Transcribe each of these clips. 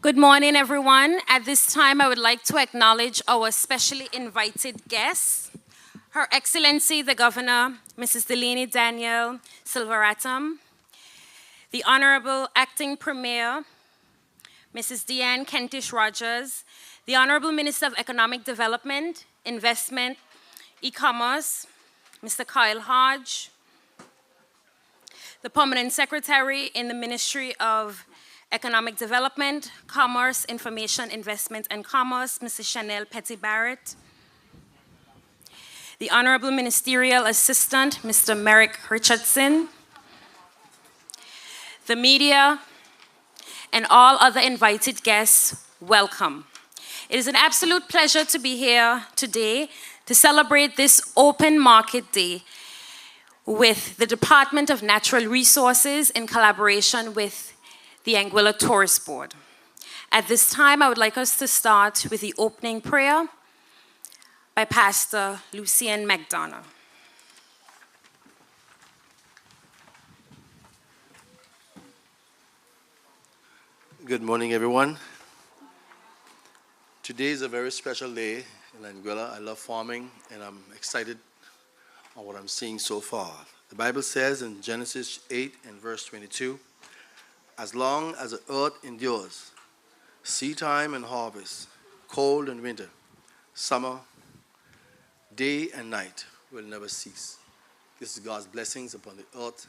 Good morning, everyone. At this time, I would like to acknowledge our specially invited guests, Her Excellency the Governor, Mrs. Delaney Daniel Silveratum, the Honorable Acting Premier, Mrs. Deanne Kentish Rogers, the Honorable Minister of Economic Development, Investment, E-Commerce, Mr. Kyle Hodge, the Permanent Secretary in the Ministry of Economic Development, Commerce, Information, Investment, and Commerce, Mrs. Chanel Petty-Barrett, the Honorable Ministerial Assistant, Mr. Merrick Richardson, the media, and all other invited guests, welcome. It is an absolute pleasure to be here today to celebrate this Open Market Day with the Department of Natural Resources in collaboration with the Anguilla Tourist Board. At this time, I would like us to start with the opening prayer by Pastor Lucien McDonough. Good morning, everyone. Today is a very special day in Anguilla. I love farming, and I'm excited on what I'm seeing so far. The Bible says in Genesis 8 and verse 22, as long as the earth endures, seed time and harvest, cold and winter, summer, day and night will never cease. This is God's blessings upon the earth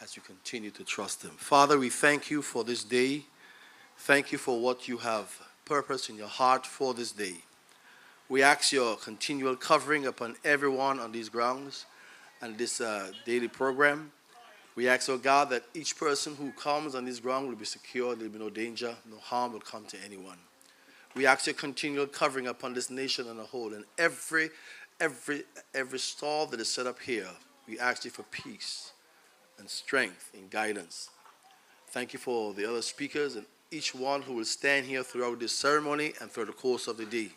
as you continue to trust Him. Father, we thank you for this day. Thank you for what you have purposed in your heart for this day. We ask your continual covering upon everyone on these grounds and this daily program. We ask, oh God, that each person who comes on this ground will be secure. There will be no danger, no harm will come to anyone. We ask your continual covering upon this nation as a whole, and every stall that is set up here. We ask you for peace and strength and guidance. Thank you for the other speakers and each one who will stand here throughout this ceremony and throughout the course of the day.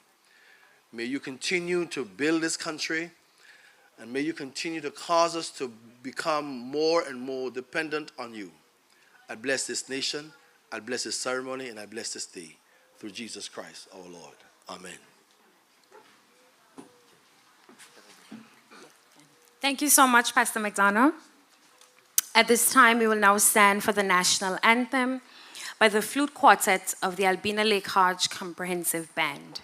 May you continue to build this country, and may you continue to cause us to become more and more dependent on you. I bless this nation, I bless this ceremony, and I bless this day. Through Jesus Christ, our Lord. Amen. Thank you so much, Pastor McDonough. At this time, we will now stand for the national anthem by the flute quartet of the Albina Lake Hodge Comprehensive Band.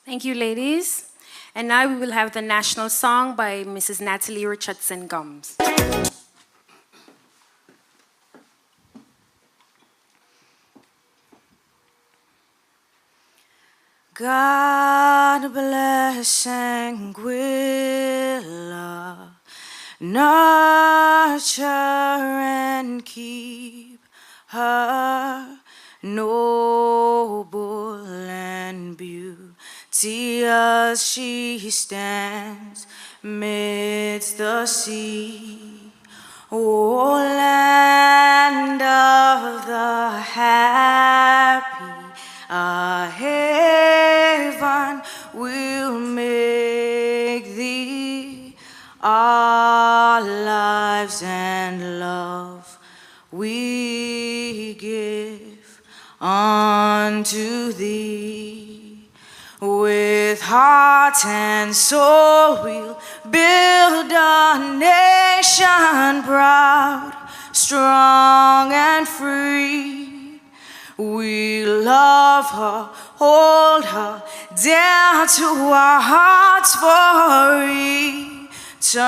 Thank you, ladies. And now we will have the national song by Mrs. Natalie Richardson Gums. God bless Anguilla, nurture and keep her noble and beautiful. See as she stands midst the sea, O land of the happy, a heaven will make thee our life. lives and love we give unto thee. With heart and soul we'll build a nation proud, strong and free. We love her, hold her down to our hearts for eternity.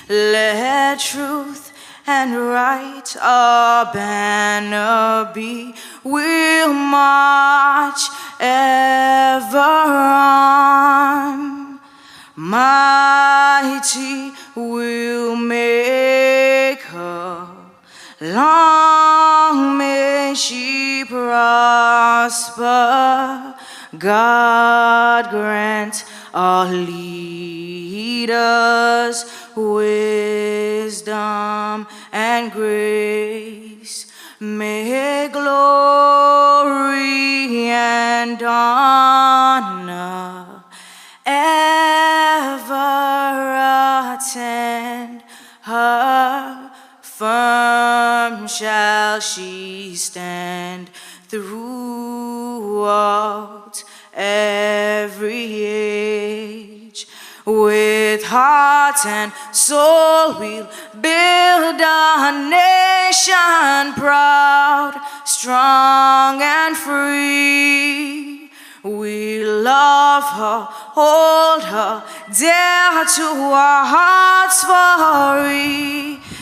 Let truth and right our banner be. We'll march ever on. Mighty will make her. Long may she prosper. God grant our leaders wisdom and grace. May glory and honor ever attend her. Firm shall she stand throughout every age. With heart and soul we'll build a nation proud, strong and free. We love her, hold her dear to our hearts for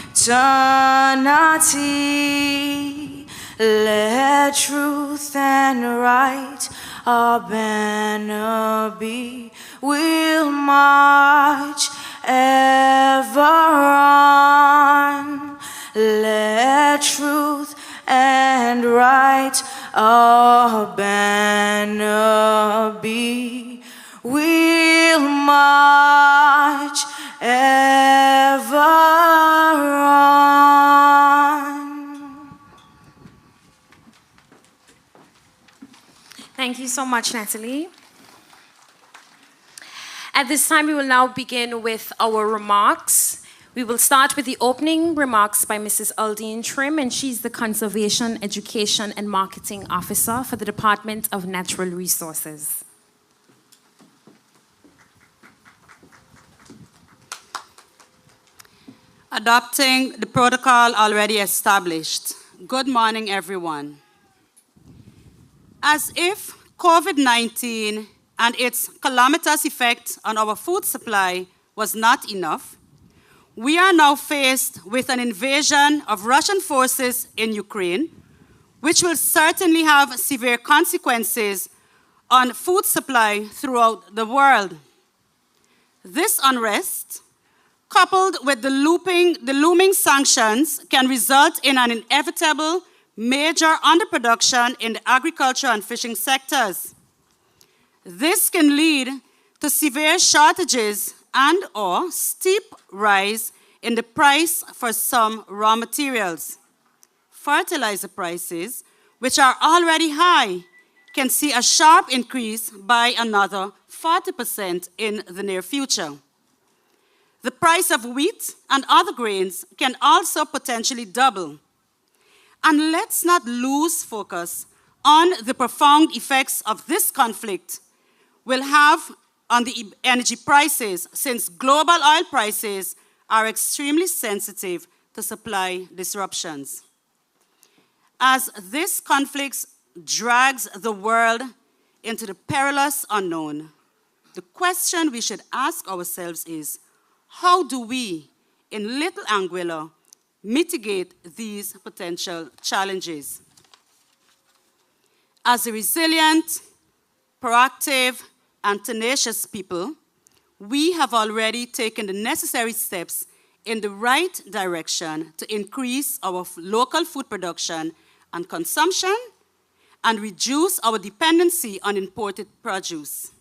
eternity. Let truth and right our banner be. We'll march ever on. Let truth and right our banner be. We'll march ever on. Thank you so much, Natalie. At this time, we will now begin with our remarks. We will start with the opening remarks by Mrs. Aldine Trim, and she's the Conservation, Education, and Marketing Officer for the Department of Natural Resources. Adopting the protocol already established. Good morning, everyone. As if COVID-19 and its calamitous effect on our food supply was not enough, we are now faced with an invasion of Russian forces in Ukraine, which will certainly have severe consequences on food supply throughout the world. This unrest, coupled with the looming sanctions, can result in an inevitable major underproduction in the agriculture and fishing sectors. This can lead to severe shortages and/or steep rise in the price for some raw materials. Fertilizer prices, which are already high, can see a sharp increase by another 40% in the near future. The price of wheat and other grains can also potentially double. And let's not lose focus on the profound effects of this conflict will have on the energy prices, since global oil prices are extremely sensitive to supply disruptions. As this conflict drags the world into the perilous unknown, the question we should ask ourselves is, how do we, in Little Anguilla, mitigate these potential challenges? As a resilient, proactive, and tenacious people, we have already taken the necessary steps in the right direction to increase our local food production and consumption and reduce our dependency on imported produce.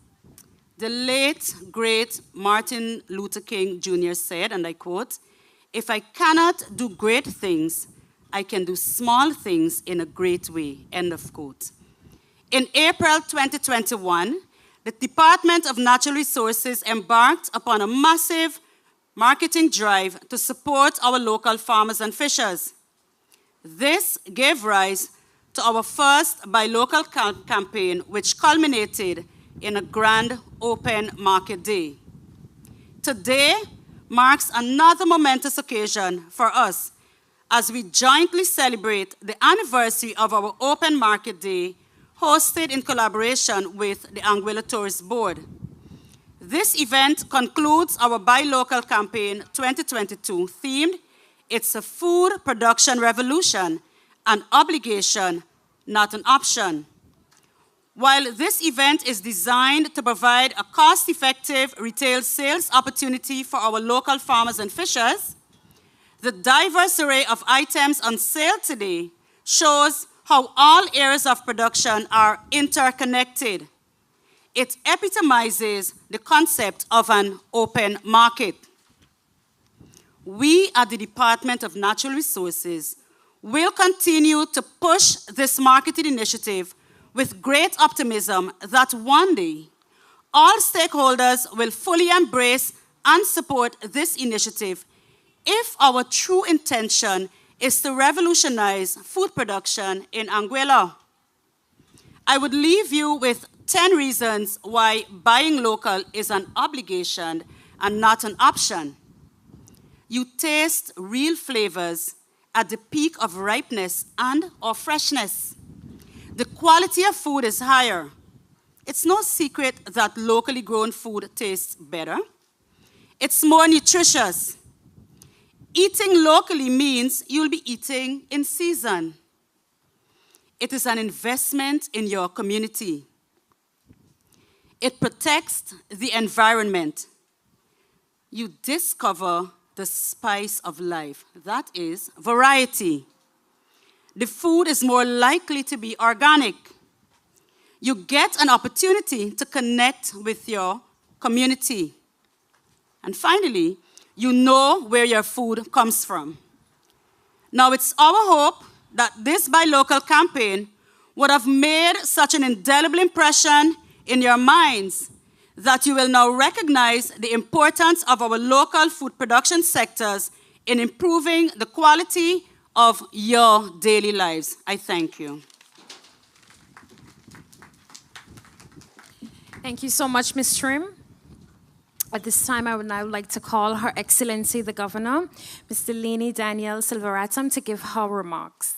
The late, great Martin Luther King Jr. said, and I quote, "If I cannot do great things, I can do small things in a great way," end of quote. In April 2021, the Department of Natural Resources embarked upon a massive marketing drive to support our local farmers and fishers. This gave rise to our first Buy Local campaign, which culminated in a grand open market day. Today marks another momentous occasion for us as we jointly celebrate the anniversary of our open market day, hosted in collaboration with the Anguilla Tourist Board. This event concludes our Buy Local campaign 2022 themed, "It's a food production revolution, an obligation, not an option." While this event is designed to provide a cost-effective retail sales opportunity for our local farmers and fishers, the diverse array of items on sale today shows how all areas of production are interconnected. It epitomizes the concept of an open market. We at the Department of Natural Resources will continue to push this marketing initiative with great optimism that one day all stakeholders will fully embrace and support this initiative if our true intention is to revolutionize food production in Anguilla. I would leave you with 10 reasons why buying local is an obligation and not an option. You taste real flavors at the peak of ripeness and/or freshness. The quality of food is higher. It's no secret that locally grown food tastes better. It's more nutritious. Eating locally means you'll be eating in season. It is an investment in your community. It protects the environment. You discover the spice of life. That is variety. The food is more likely to be organic. You get an opportunity to connect with your community. And finally, you know where your food comes from. Now, it's our hope that this Buy Local campaign would have made such an indelible impression in your minds that you will now recognize the importance of our local food production sectors in improving the quality of your daily lives. I thank you. Thank you so much, Ms. Trim. At this time, I would now like to call Her Excellency the Governor, Ms. Delaney Danielle Silveratum, to give her remarks.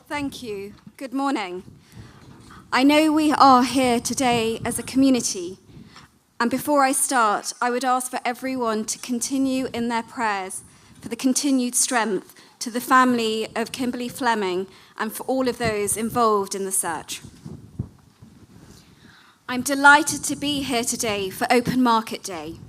Thank you. Good morning. I know we are here today as a community, and before I start, I would ask for everyone to continue in their prayers for the continued strength to the family of Kimberly Fleming and for all of those involved in the search. I'm delighted to be here today for Open Market Day.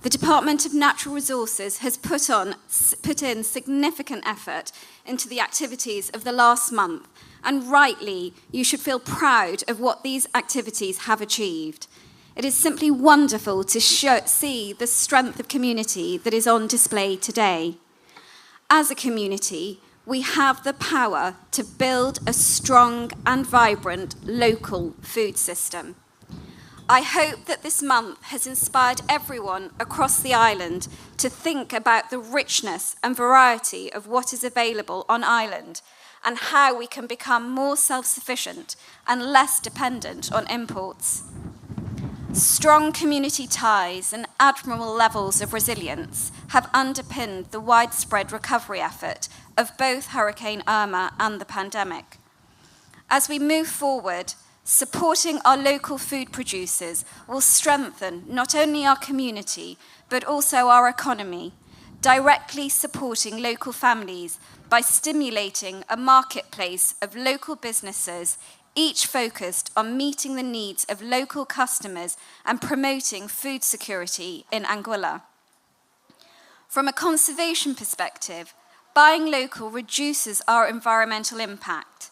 The Department of Natural Resources has put in significant effort into the activities of the last month, and rightly, you should feel proud of what these activities have achieved. It is simply wonderful to see the strength of community that is on display today. As a community, we have the power to build a strong and vibrant local food system. I hope that this month has inspired everyone across the island to think about the richness and variety of what is available on island and how we can become more self-sufficient and less dependent on imports. Strong community ties and admirable levels of resilience have underpinned the widespread recovery effort of both Hurricane Irma and the pandemic. As we move forward, supporting our local food producers will strengthen not only our community, but also our economy, directly supporting local families by stimulating a marketplace of local businesses, each focused on meeting the needs of local customers and promoting food security in Anguilla. From a conservation perspective, buying local reduces our environmental impact.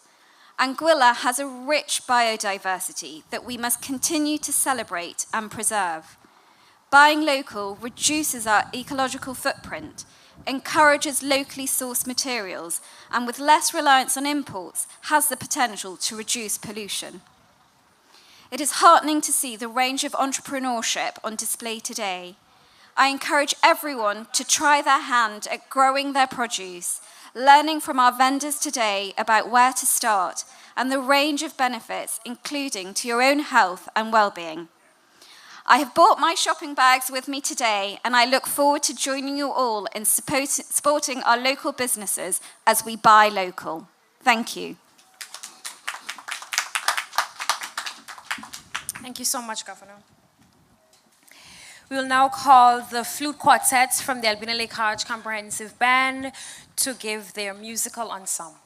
Anguilla has a rich biodiversity that we must continue to celebrate and preserve. Buying local reduces our ecological footprint, encourages locally sourced materials, and with less reliance on imports, has the potential to reduce pollution. It is heartening to see the range of entrepreneurship on display today. I encourage everyone to try their hand at growing their produce, learning from our vendors today about where to start and the range of benefits, including to your own health and well-being. I have brought my shopping bags with me today, and I look forward to joining you all in supporting our local businesses as we buy local. Thank you. Thank you so much, Governor. We will now call the flute quartets from the Albina Lake Hodge Comprehensive Band to give their musical ensemble.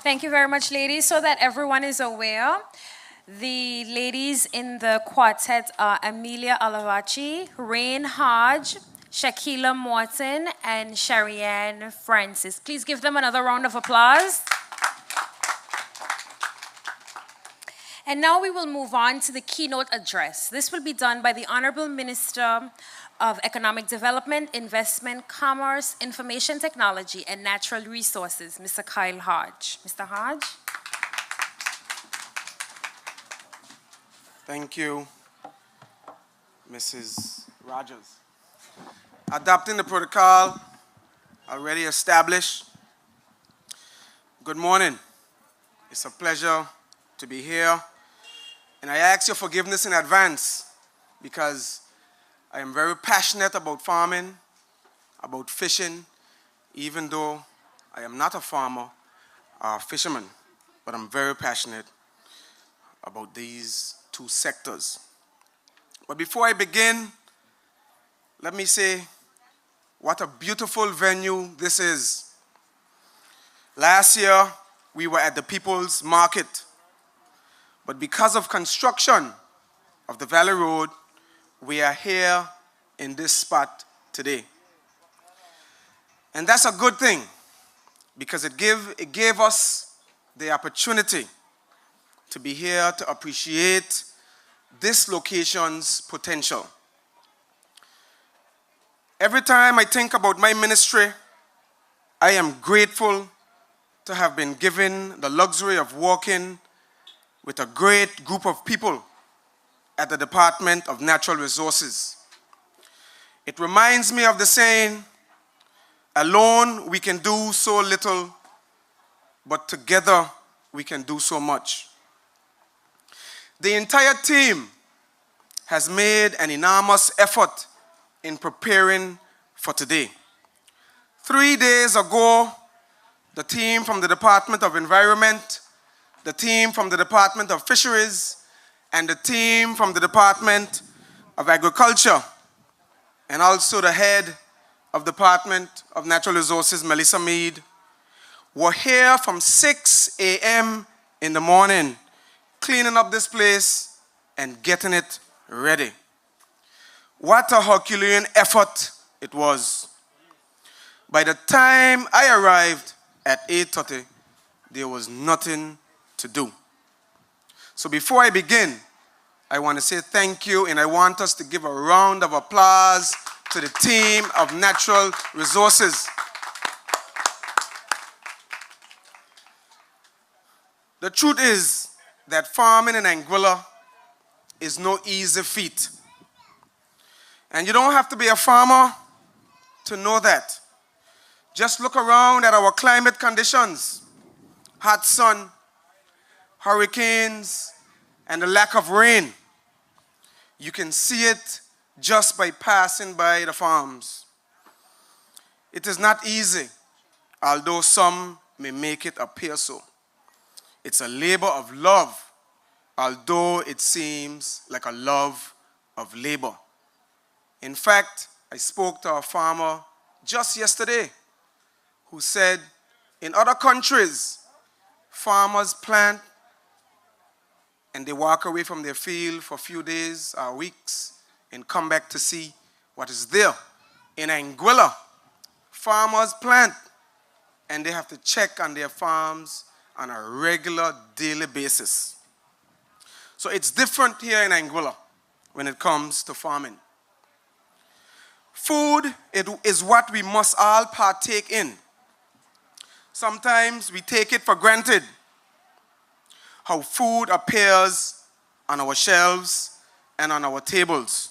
Thank you very much, ladies. So that everyone is aware, the ladies in the quartet are Amelia Alavachi, Rain Hodge, Shakila Morton, and Sharianne Francis. Please give them another round of applause. And now we will move on to the keynote address. This will be done by the Honorable Minister of Economic Development, Investment, Commerce, Information Technology, and Natural Resources, Mr. Kyle Hodge. Mr. Hodge. Thank you, Mrs. Rogers. Adopting the protocol already established. Good morning. It's a pleasure to be here. And I ask your forgiveness in advance because I am very passionate about farming, about fishing, even though I am not a farmer or a fisherman, but I'm very passionate about these two sectors. But before I begin, let me say what a beautiful venue this is. Last year, we were at the People's Market, but because of construction of the Valley Road, we are here in this spot today. And that's a good thing because it gave us the opportunity to be here to appreciate this location's potential. Every time I think about my ministry, I am grateful to have been given the luxury of working with a great group of people at the Department of Natural Resources. It reminds me of the saying, alone we can do so little, but together we can do so much. The entire team has made an enormous effort in preparing for today. 3 days ago, the team from the Department of Environment, the team from the Department of Fisheries, and the team from the Department of Agriculture, and also the head of the Department of Natural Resources, Melissa Mead, were here from 6 a.m. in the morning, cleaning up this place and getting it ready. What a Herculean effort it was. By the time I arrived at 8:30, there was nothing to do. So before I begin, I want to say thank you, and I want us to give a round of applause to the team of Natural Resources. The truth is that farming in Anguilla is no easy feat. And you don't have to be a farmer to know that. Just look around at our climate conditions: hot sun, hurricanes, and the lack of rain. You can see it just by passing by the farms. It is not easy, although some may make it appear so. It's a labor of love, although it seems like a love of labor. In fact, I spoke to a farmer just yesterday who said in other countries, farmers plant and they walk away from their field for a few days or weeks and come back to see what is there. In Anguilla, farmers plant and they have to check on their farms on a regular daily basis. So it's different here in Anguilla when it comes to farming. Food is what we must all partake in. Sometimes we take it for granted how food appears on our shelves and on our tables.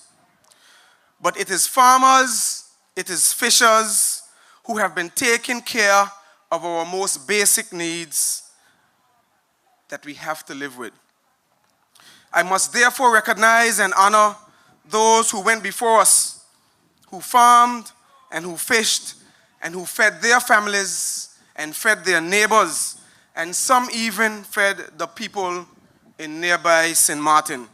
But it is farmers, it is fishers who have been taking care of our most basic needs that we have to live with. I must therefore recognize and honor those who went before us, who farmed and who fished and who fed their families and fed their neighbors, and some even fed the people in nearby St. Martin.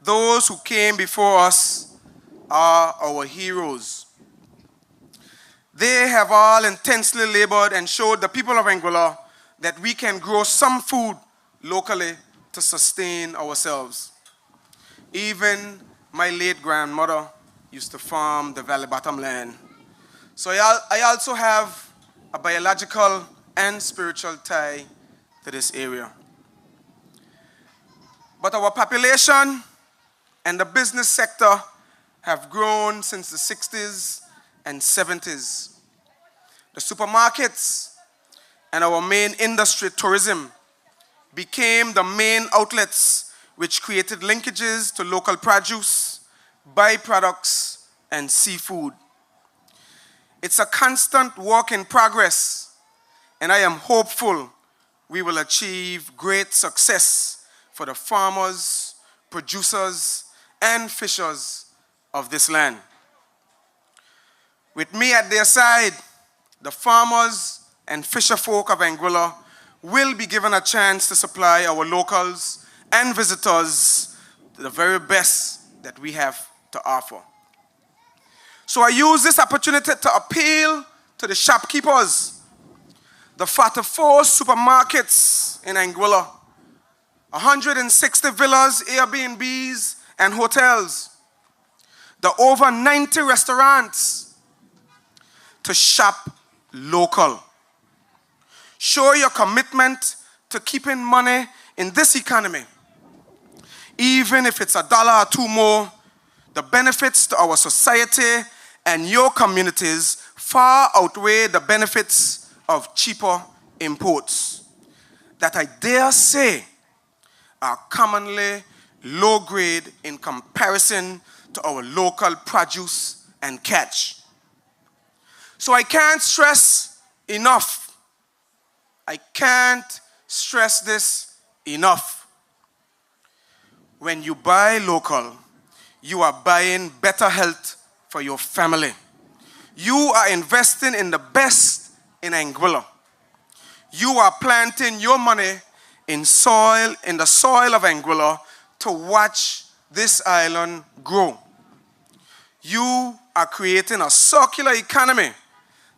Those who came before us are our heroes. They have all intensely labored and showed the people of Anguilla that we can grow some food locally to sustain ourselves. Even my late grandmother used to farm the valley bottom land. So I also have a biological and spiritual tie to this area. But our population and the business sector have grown since the 60s and 70s. The supermarkets and our main industry, tourism, became the main outlets which created linkages to local produce, byproducts, and seafood. It's a constant work in progress, and I am hopeful we will achieve great success for the farmers, producers, and fishers of this land. With me at their side, the farmers and fisher folk of Anguilla will be given a chance to supply our locals and visitors the very best that we have to offer. So I use this opportunity to appeal to the shopkeepers, the 44 supermarkets in Anguilla, 160 villas, Airbnbs, and hotels, the over 90 restaurants, to shop local. Show your commitment to keeping money in this economy. Even if it's $1 or $2 more, the benefits to our society and your communities far outweigh the benefits of cheaper imports that I dare say are commonly low grade in comparison to our local produce and catch. So I can't stress enough. I can't stress this enough. When you buy local, you are buying better health for your family. You are investing in the best in Anguilla. You are planting your money in the soil of Anguilla to watch this island grow. You are creating a circular economy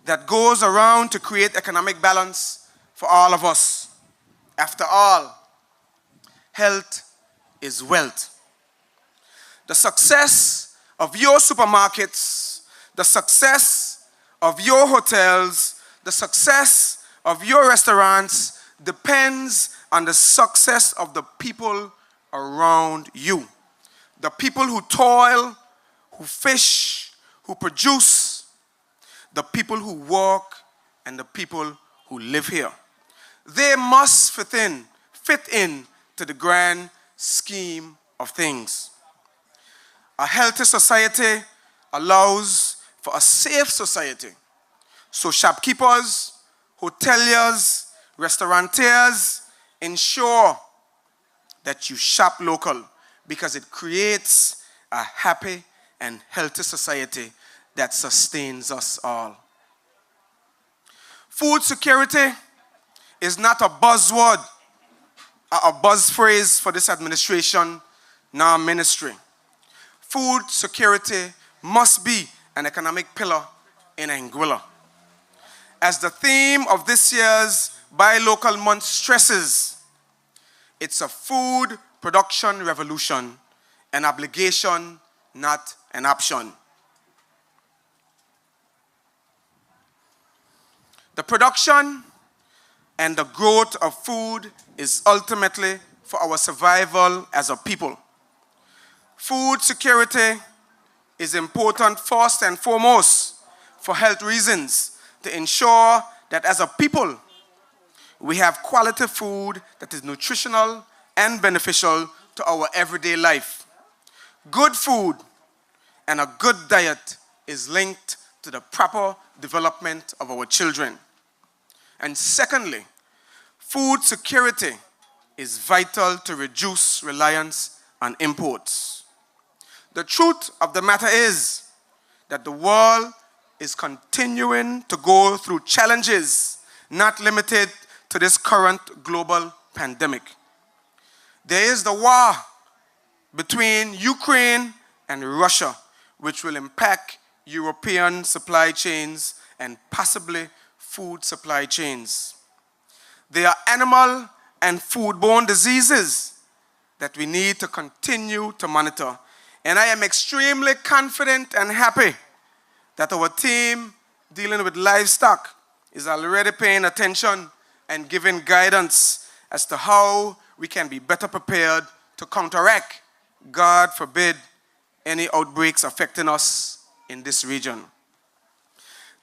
that goes around to create economic balance for all of us. After all, health is wealth. The success of your supermarkets, the success of your hotels, the success of your restaurants depends on the success of the people around you. The people who toil, who fish, who produce, the people who work, and the people who live here. They must fit in to the grand scheme of things. A healthy society allows for a safe society. So shopkeepers, hoteliers, restaurateurs, ensure that you shop local because it creates a happy and healthy society that sustains us all. Food security is not a buzzword, a buzz phrase for this administration nor ministry. Food security must be an economic pillar in Anguilla. As the theme of this year's Buy Local Month stresses, it's a food production revolution, an obligation, not an option. The production and the growth of food is ultimately for our survival as a people. Food security is important first and foremost for health reasons, to ensure that as a people, we have quality food that is nutritional and beneficial to our everyday life. Good food and a good diet is linked to the proper development of our children. And secondly, food security is vital to reduce reliance on imports. The truth of the matter is that the world is continuing to go through challenges not limited to this current global pandemic. There is the war between Ukraine and Russia, which will impact European supply chains and possibly food supply chains. There are animal and foodborne diseases that we need to continue to monitor. And I am extremely confident and happy that our team dealing with livestock is already paying attention and giving guidance as to how we can be better prepared to counteract, God forbid, any outbreaks affecting us in this region.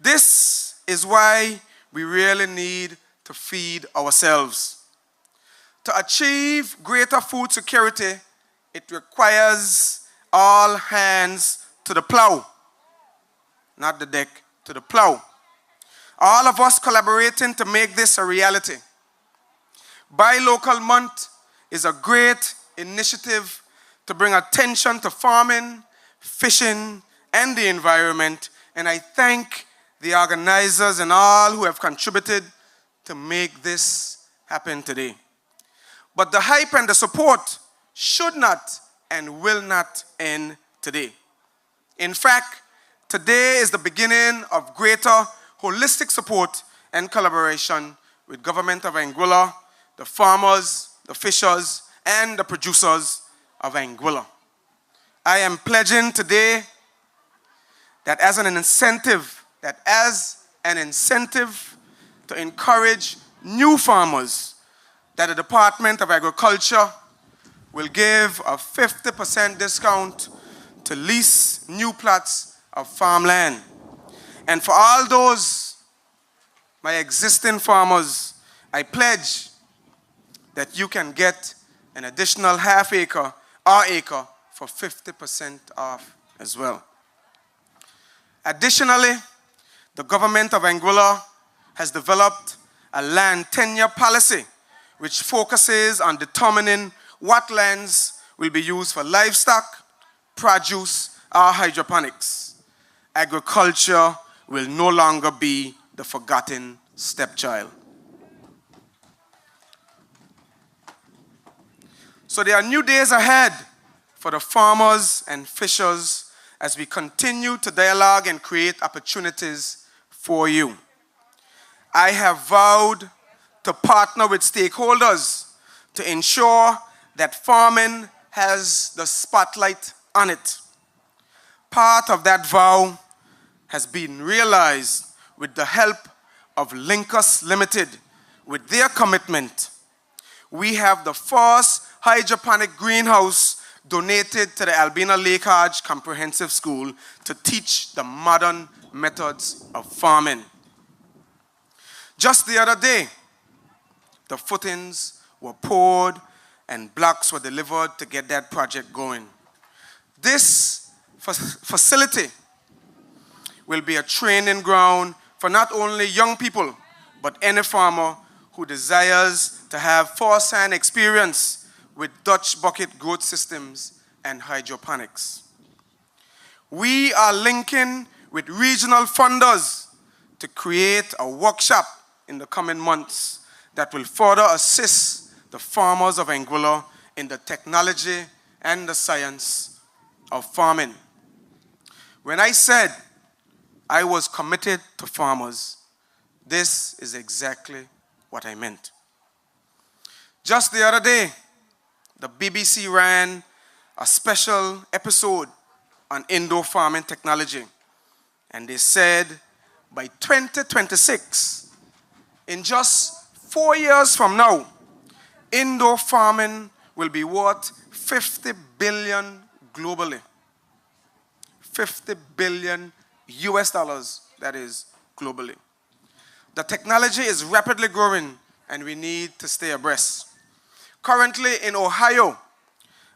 This is why we really need to feed ourselves. To achieve greater food security, it requires all hands to the plow, not the deck, to the plow. All of us collaborating to make this a reality. Buy Local Month is a great initiative to bring attention to farming, fishing, and the environment, and I thank the organizers and all who have contributed to make this happen today. But the hype and the support should not and will not end today. In fact, today is the beginning of greater holistic support and collaboration with government of Anguilla, the farmers, the fishers, and the producers of Anguilla. I am pledging today that as an incentive to encourage new farmers, that the Department of Agriculture will give a 50% discount to lease new plots of farmland. And for all those, my existing farmers, I pledge that you can get an additional half acre or acre for 50% off as well. Additionally, the government of Anguilla has developed a land tenure policy which focuses on determining what lands will be used for livestock, produce, or hydroponics. Agriculture will no longer be the forgotten stepchild. So there are new days ahead for the farmers and fishers as we continue to dialogue and create opportunities for you. I have vowed to partner with stakeholders to ensure that farming has the spotlight on it. Part of that vow has been realized with the help of Linkus Limited. With their commitment, we have the first hydroponic greenhouse donated to the Albina Lake Arch Comprehensive School to teach the modern methods of farming. Just the other day, the footings were poured and blocks were delivered to get that project going. This facility will be a training ground for not only young people, but any farmer who desires to have first-hand experience with Dutch bucket growth systems and hydroponics. We are linking with regional funders to create a workshop in the coming months that will further assist the farmers of Anguilla in the technology and the science of farming. When I said I was committed to farmers, this is exactly what I meant. Just the other day, the BBC ran a special episode on indoor farming technology, and they said by 2026, in just 4 years from now, indoor farming will be worth 50 billion globally. 50 billion US dollars, that is, globally. The technology is rapidly growing and we need to stay abreast. Currently in Ohio,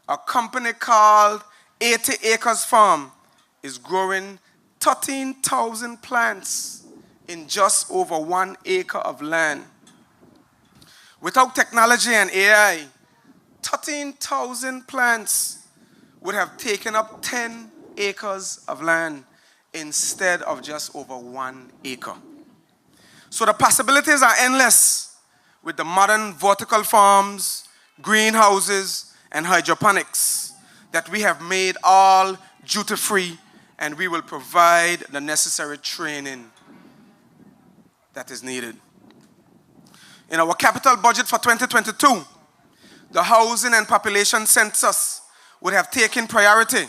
a company called 80 Acres Farm is growing 13,000 plants in just over 1 acre of land. Without technology and AI, 13,000 plants would have taken up 10 acres of land instead of just over 1 acre. So the possibilities are endless with the modern vertical farms, greenhouses, and hydroponics that we have made all duty-free, and we will provide the necessary training that is needed. In our capital budget for 2022, the housing and population census would have taken priority.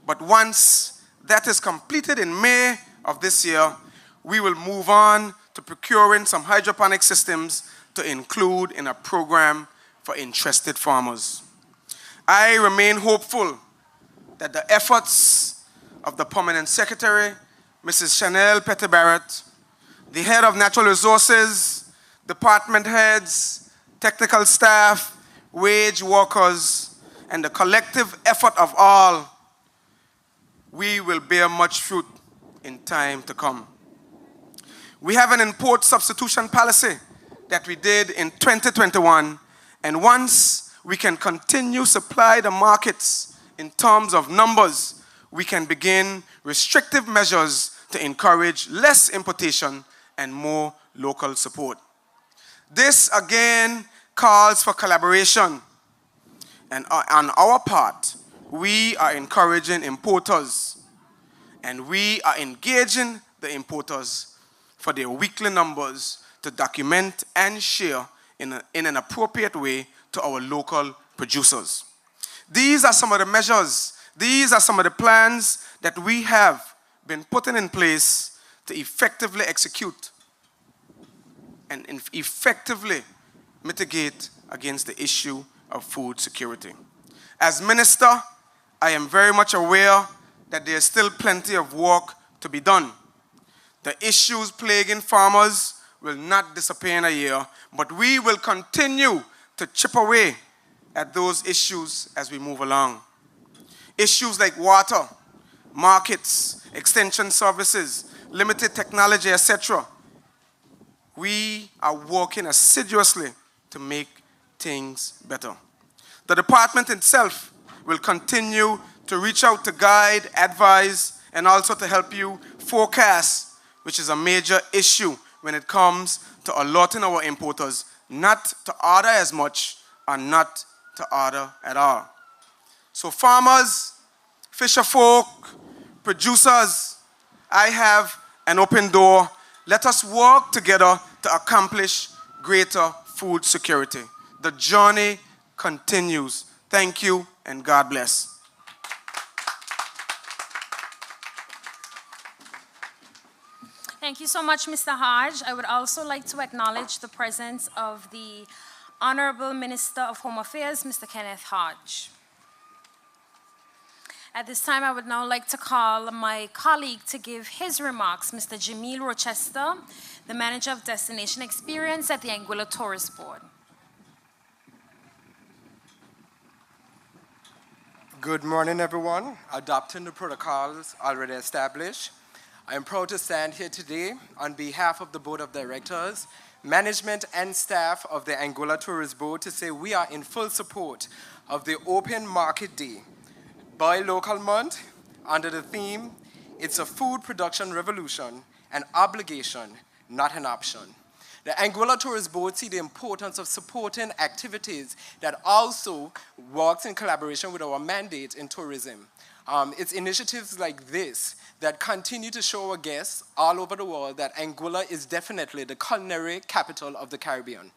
But once that is completed in May of this year, we will move on to procuring some hydroponic systems to include in a program for interested farmers. I remain hopeful that the efforts of the Permanent Secretary, Mrs. Chanel Petty-Barrett, the head of Natural Resources, department heads, technical staff, wage workers, and the collective effort of all, we will bear much fruit in time to come. We have an import substitution policy that we did in 2021, and once we can continue supply the markets in terms of numbers, we can begin restrictive measures to encourage less importation and more local support. This again calls for collaboration, and on our part, we are encouraging importers, and we are engaging the importers for their weekly numbers to document and share in an appropriate way to our local producers. These are some of the measures, these are some of the plans that we have been putting in place to effectively execute and effectively mitigate against the issue of food security. As minister, I am very much aware that there is still plenty of work to be done. The issues plaguing farmers will not disappear in a year, but we will continue to chip away at those issues as we move along. Issues like water, markets, extension services, limited technology, etc. We are working assiduously to make things better. The department itself will continue to reach out to guide, advise, and also to help you forecast, which is a major issue when it comes to allotting our importers not to order as much or not to order at all. So farmers, fisher folk, producers, I have an open door. Let us work together to accomplish greater food security. The journey continues. Thank you and God bless. Thank you so much, Mr. Hodge. I would also like to acknowledge the presence of the Honorable Minister of Home Affairs, Mr. Kenneth Hodge. At this time, I would now like to call my colleague to give his remarks, Mr. Jamil Rochester, the Manager of Destination Experience at the Anguilla Tourist Board. Good morning, everyone. Adopting the protocols already established, I am proud to stand here today on behalf of the Board of Directors, management and staff of the Anguilla Tourist Board to say we are in full support of the Open Market Day Buy Local Month under the theme, It's a Food Production Revolution, an obligation, not an option. The Anguilla Tourist Board see the importance of supporting activities that also works in collaboration with our mandate in tourism. It's initiatives like this that continue to show our guests all over the world that Anguilla is definitely the culinary capital of the Caribbean.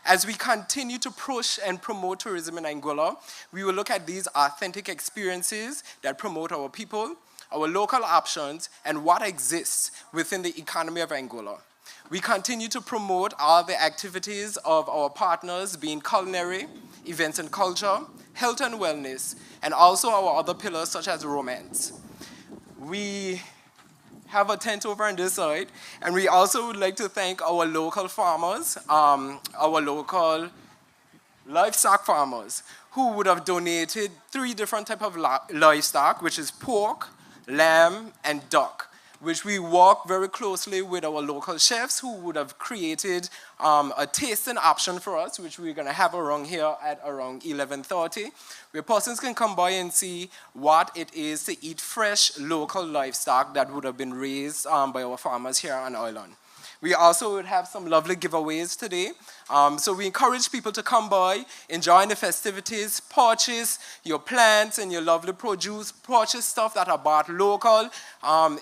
As we continue to push and promote tourism in Anguilla, we will look at these authentic experiences that promote our people, our local options, and what exists within the economy of Anguilla. We continue to promote all the activities of our partners, being culinary, events and culture, health and wellness, and also our other pillars such as romance. We have a tent over on this side, and we also would like to thank our local farmers, our local livestock farmers, who would have donated 3 different types of livestock, which is pork, lamb, and duck, which we work very closely with our local chefs who would have created a tasting option for us, which we're going to have around here at around 11:30, where persons can come by and see what it is to eat fresh local livestock that would have been raised by our farmers here on island. We also would have some lovely giveaways today. So we encourage people to come by, enjoy the festivities, purchase your plants and your lovely produce, purchase stuff that are bought local.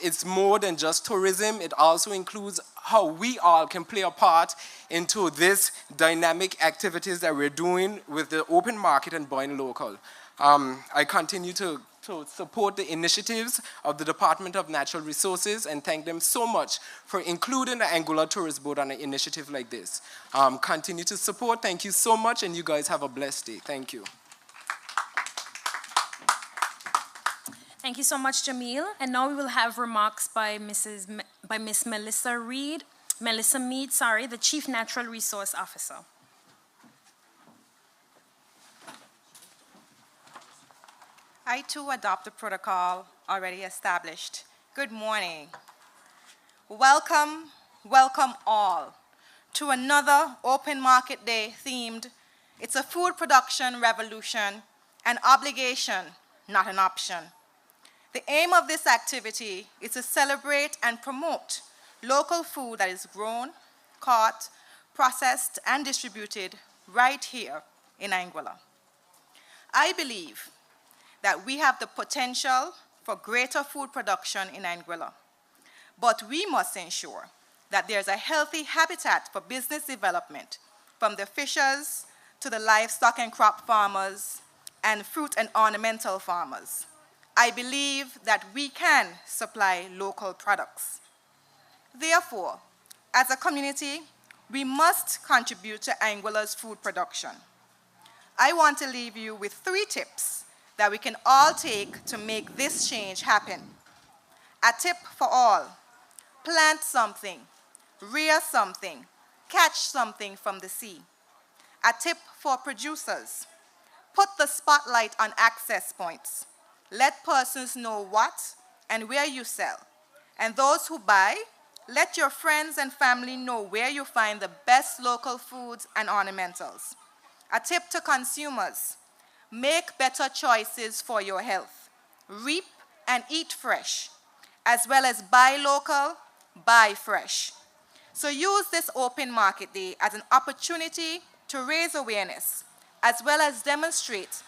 It's more than just tourism. It also includes how we all can play a part into this dynamic activities that we're doing with the open market and buying local. I continue to support the initiatives of the Department of Natural Resources and thank them so much for including the Anguilla Tourist Board on an initiative like this. Continue to support. Thank you so much, and you guys have a blessed day. Thank you. Thank you so much, Jamil. And now we will have remarks by Miss Melissa Mead, the Chief Natural Resource Officer. I too adopt the protocol already established. Good morning. Welcome, welcome all to another Open Market Day themed, it's a food production revolution, an obligation, not an option. The aim of this activity is to celebrate and promote local food that is grown, caught, processed, and distributed right here in Anguilla. I believe that we have the potential for greater food production in Anguilla, but we must ensure that there's a healthy habitat for business development, from the fishers to the livestock and crop farmers and fruit and ornamental farmers. I believe that we can supply local products. Therefore, as a community, we must contribute to Anguilla's food production. I want to leave you with 3 tips that we can all take to make this change happen. A tip for all: plant something, rear something, catch something from the sea. A tip for producers: put the spotlight on access points. Let persons know what and where you sell. And those who buy, let your friends and family know where you find the best local foods and ornamentals. A tip to consumers: make better choices for your health. Reap and eat fresh, as well as buy local, buy fresh. So use this Open Market Day as an opportunity to raise awareness, as well as demonstrate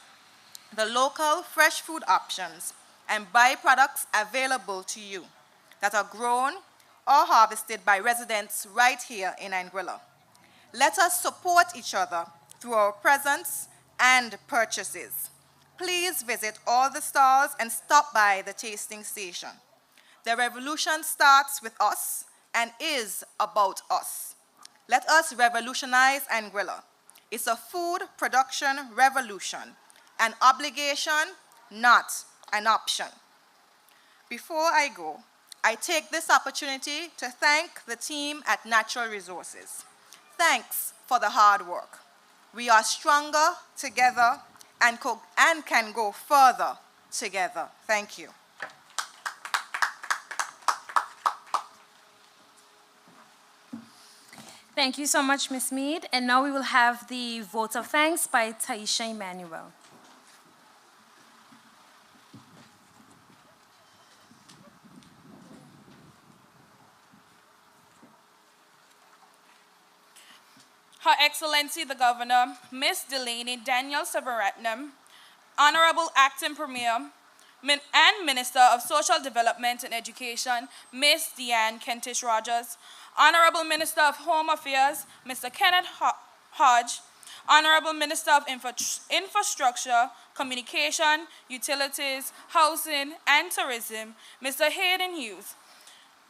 the local fresh food options and byproducts available to you that are grown or harvested by residents right here in Anguilla. Let us support each other through our presence and purchases. Please visit all the stalls and stop by the tasting station. The revolution starts with us and is about us. Let us revolutionize Anguilla. It's a food production revolution, an obligation, not an option. Before I go, I take this opportunity to thank the team at Natural Resources. Thanks for the hard work. We are stronger together and can go further together. Thank you. Thank you so much, Ms. Mead. And now we will have the vote of thanks by Taisha Emmanuel. Her Excellency the Governor, Ms. Delaney Daniel Silvaratnam, Honorable Acting Premier and Minister of Social Development and Education, Ms. Deanne Kentish Rogers, Honorable Minister of Home Affairs, Mr. Kenneth Hodge, Honorable Minister of Infrastructure, Communication, Utilities, Housing, and Tourism, Mr. Hayden Hughes,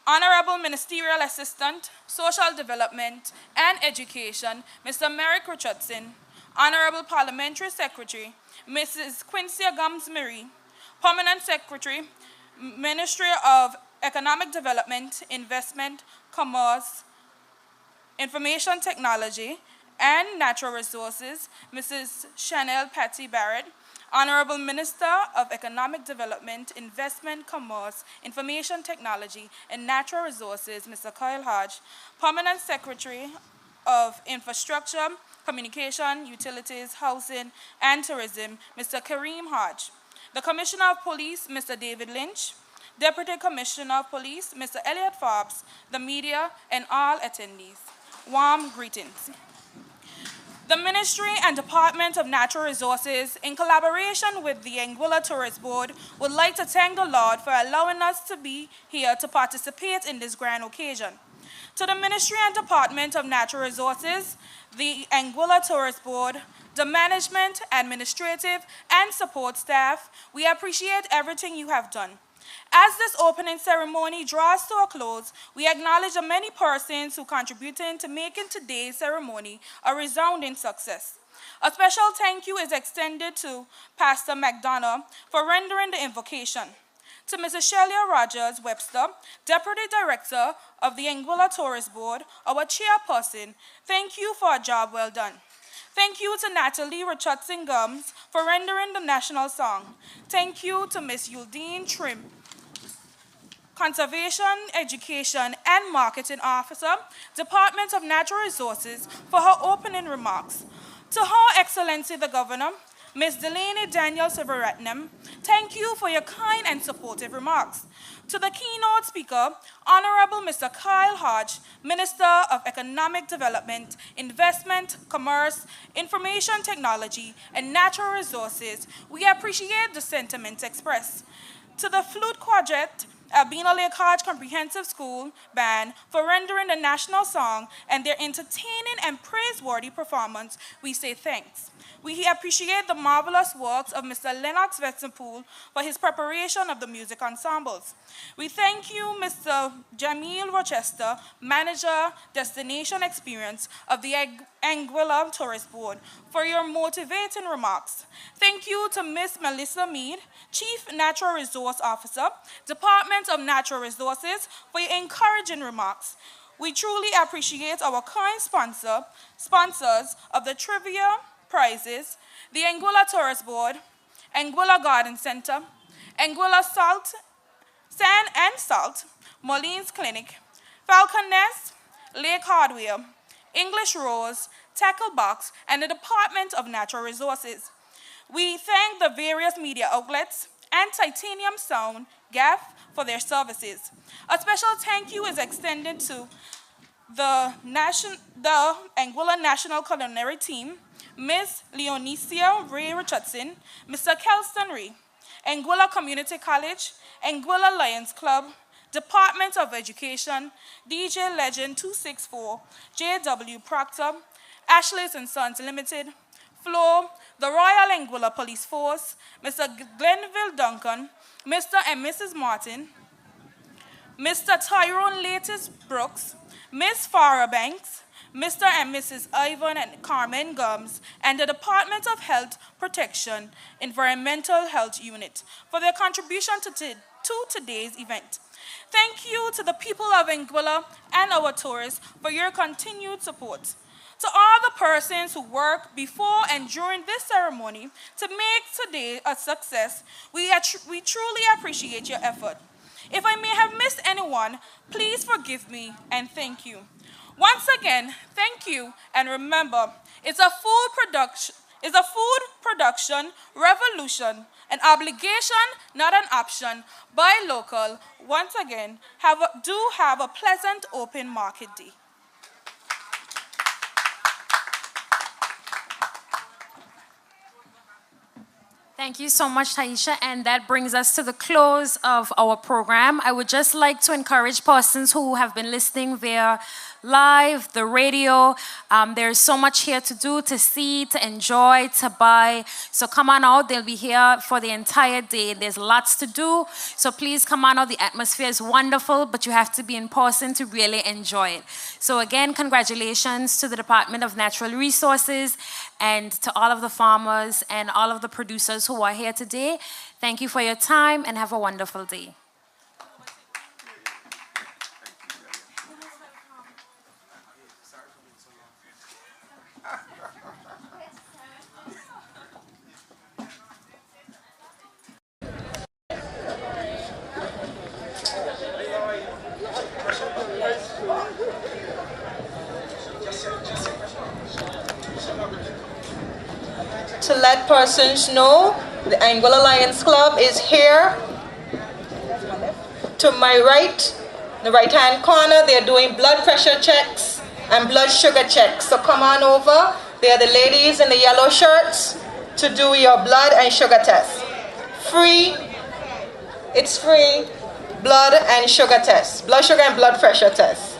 Honorable Ministerial Assistant, Social Development and Education, Mr. Merrick Richardson, Honorable Parliamentary Secretary, Mrs. Quincy Gums-Marie, Permanent Secretary, Ministry of Economic Development, Investment, Commerce, Information Technology, and Natural Resources, Mrs. Chanel Patty Barrett, Honorable Minister of Economic Development, Investment, Commerce, Information Technology, and Natural Resources, Mr. Kyle Hodge, Permanent Secretary of Infrastructure, Communication, Utilities, Housing, and Tourism, Mr. Kareem Hodge, the Commissioner of Police, Mr. David Lynch, Deputy Commissioner of Police, Mr. Elliot Forbes, the media, and all attendees. Warm greetings. The Ministry and Department of Natural Resources, in collaboration with the Anguilla Tourist Board, would like to thank the Lord for allowing us to be here to participate in this grand occasion. To the Ministry and Department of Natural Resources, the Anguilla Tourist Board, the management, administrative, and support staff, we appreciate everything you have done. As this opening ceremony draws to a close, we acknowledge the many persons who contributed to making today's ceremony a resounding success. A special thank you is extended to Pastor McDonough for rendering the invocation. To Mrs. Shelia Rogers Webster, Deputy Director of the Anguilla Tourist Board, our chairperson, thank you for a job well done. Thank you to Natalie Richardson Gums for rendering the national song. Thank you to Ms. Yuldine Trim, Conservation, Education, and Marketing Officer, Department of Natural Resources, for her opening remarks. To Her Excellency the Governor, Ms. Delaney Daniel Silveratnam, thank you for your kind and supportive remarks. To the keynote speaker, Honorable Mr. Kyle Hodge, Minister of Economic Development, Investment, Commerce, Information Technology, and Natural Resources, we appreciate the sentiments expressed. To the Flute Quartet, Albino Lake Hodge Comprehensive School Band for rendering the national song and their entertaining and praiseworthy performance, we say thanks. We appreciate the marvelous works of Mr. Lennox Vetzenpool for his preparation of the music ensembles. We thank you, Mr. Jamil Rochester, Manager, Destination Experience of the Anguilla Tourist Board, for your motivating remarks. Thank you to Ms. Melissa Mead, Chief Natural Resource Officer, Department of Natural Resources, for your encouraging remarks. We truly appreciate our kind sponsors of the trivia prizes, the Anguilla Tourist Board, Anguilla Garden Center, Anguilla Sand and Salt, Molene's Clinic, Falcon Nest, Lake Hardware, English Rose, Tackle Box, and the Department of Natural Resources. We thank the various media outlets and Titanium Sound, GAF, for their services. A special thank you is extended to the Anguilla National Culinary Team, Ms. Leonicia Ray Richardson, Mr. Kelston Ray, Anguilla Community College, Anguilla Lions Club, Department of Education, DJ Legend 264, J.W. Proctor, Ashley's and Sons Limited, Flo, the Royal Anguilla Police Force, Mr. Glenville Duncan, Mr. and Mrs. Martin, Mr. Tyrone Latis Brooks, Ms. Farah Banks, Mr. and Mrs. Ivan and Carmen Gums, and the Department of Health Protection Environmental Health Unit for their contribution to today's event. Thank you to the people of Anguilla and our tourists for your continued support. To all the persons who work before and during this ceremony to make today a success, we truly appreciate your effort. If I may have missed anyone, please forgive me and thank you. Once again, thank you, and remember, it's a food production revolution, an obligation, not an option. Buy local. Once again, do have a pleasant open market day. Thank you so much, Taisha, and that brings us to the close of our program. I would just like to encourage persons who have been listening via live, the radio. There's so much here to do, to see, to enjoy, to buy. So come on out. They'll be here for the entire day. There's lots to do. So please come on out. The atmosphere is wonderful, but you have to be in person to really enjoy it. So again, congratulations to the Department of Natural Resources and to all of the farmers and all of the producers who are here today. Thank you for your time and have a wonderful day. To let persons know, the Anguilla Lions Club is here To my right, the right-hand corner, they're doing blood pressure checks and blood sugar checks. So come on over. They are the ladies in the yellow shirts to do your blood and sugar test. Free. It's free. Blood and sugar test. Blood sugar and blood pressure test.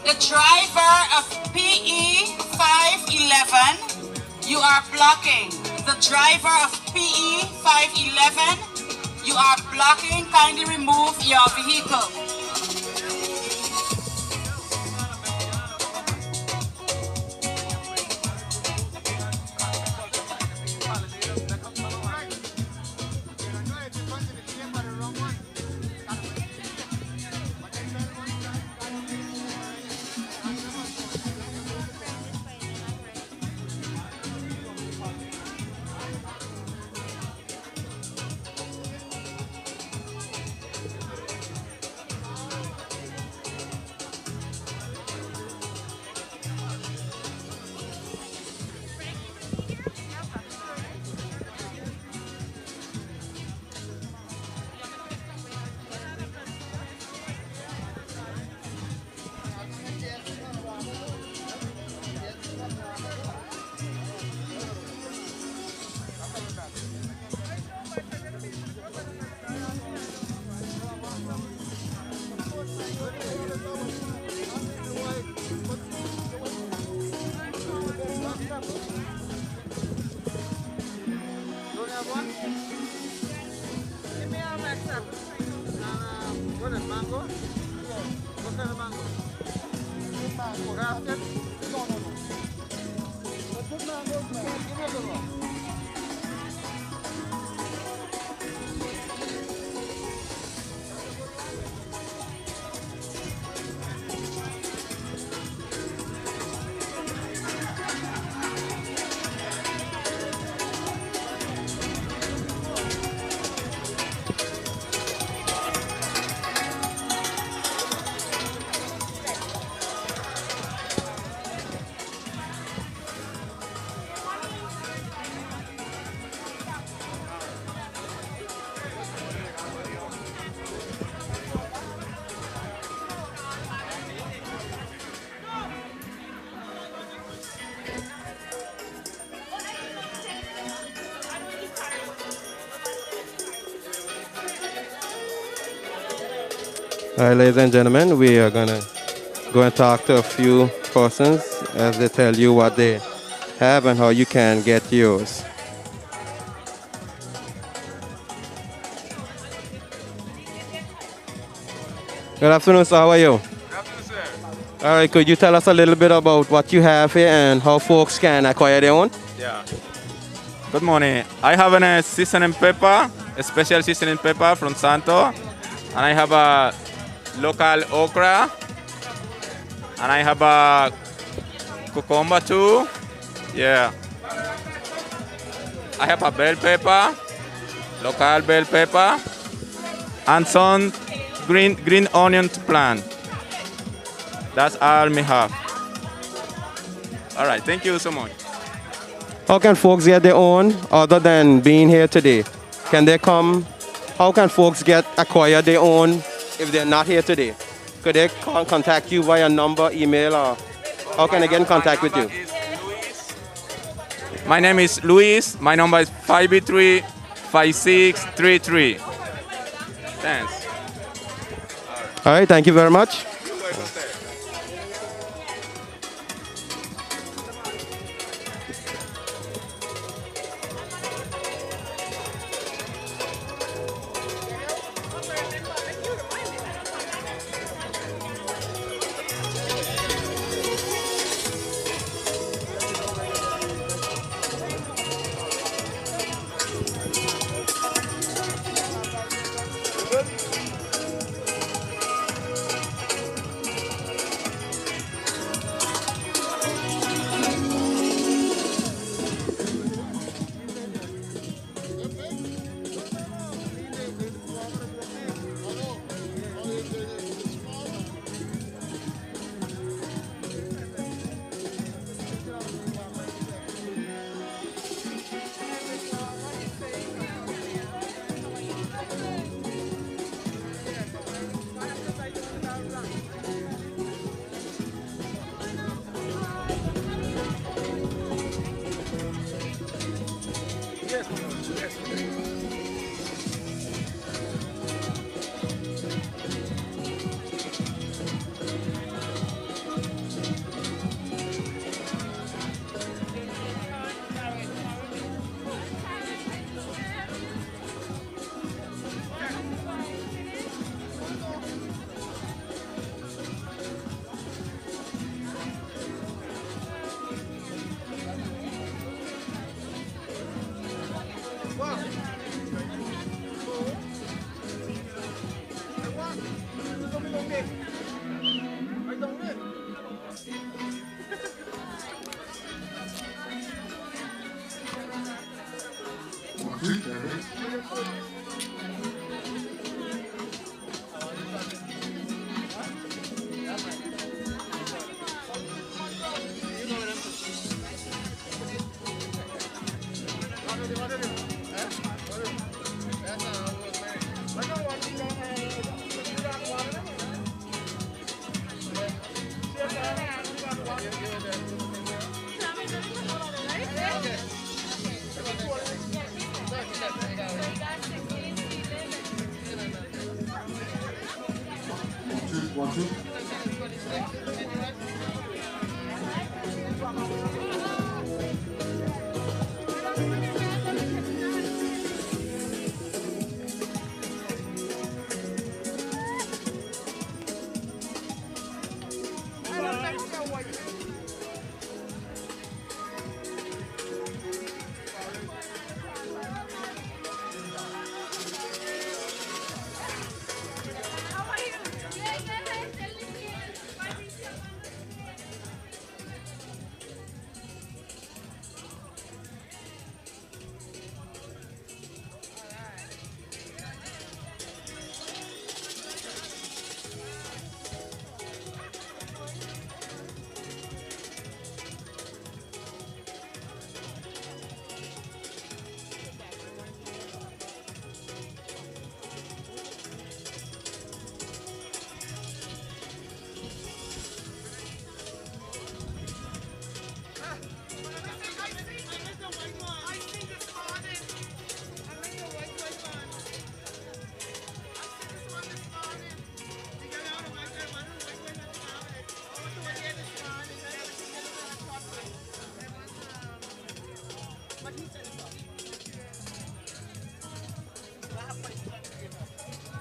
The driver of PE 511, you are blocking. The driver of PE 511, you are blocking. Kindly remove your vehicle. All right, ladies and gentlemen, we are going to go and talk to a few persons as they tell you what they have and how you can get yours. Good afternoon, sir. How are you? Good afternoon, sir. All right, could you tell us a little bit about what you have here and how folks can acquire their own? Yeah. Good morning. I have a seasoning pepper, a special seasoning pepper from Santo, and I have a local okra, and I have a cucumber too. Yeah. I have a bell pepper, local bell pepper, and some green onion plant. That's all me have. All right, thank you so much. How can folks get their own other than being here today? Can they come? How can folks acquire their own if they're not here today? Could they contact you via number, email, or how can they get in contact with you? My name is Luis. My number is 583-5633. Thanks. All right, thank you very much.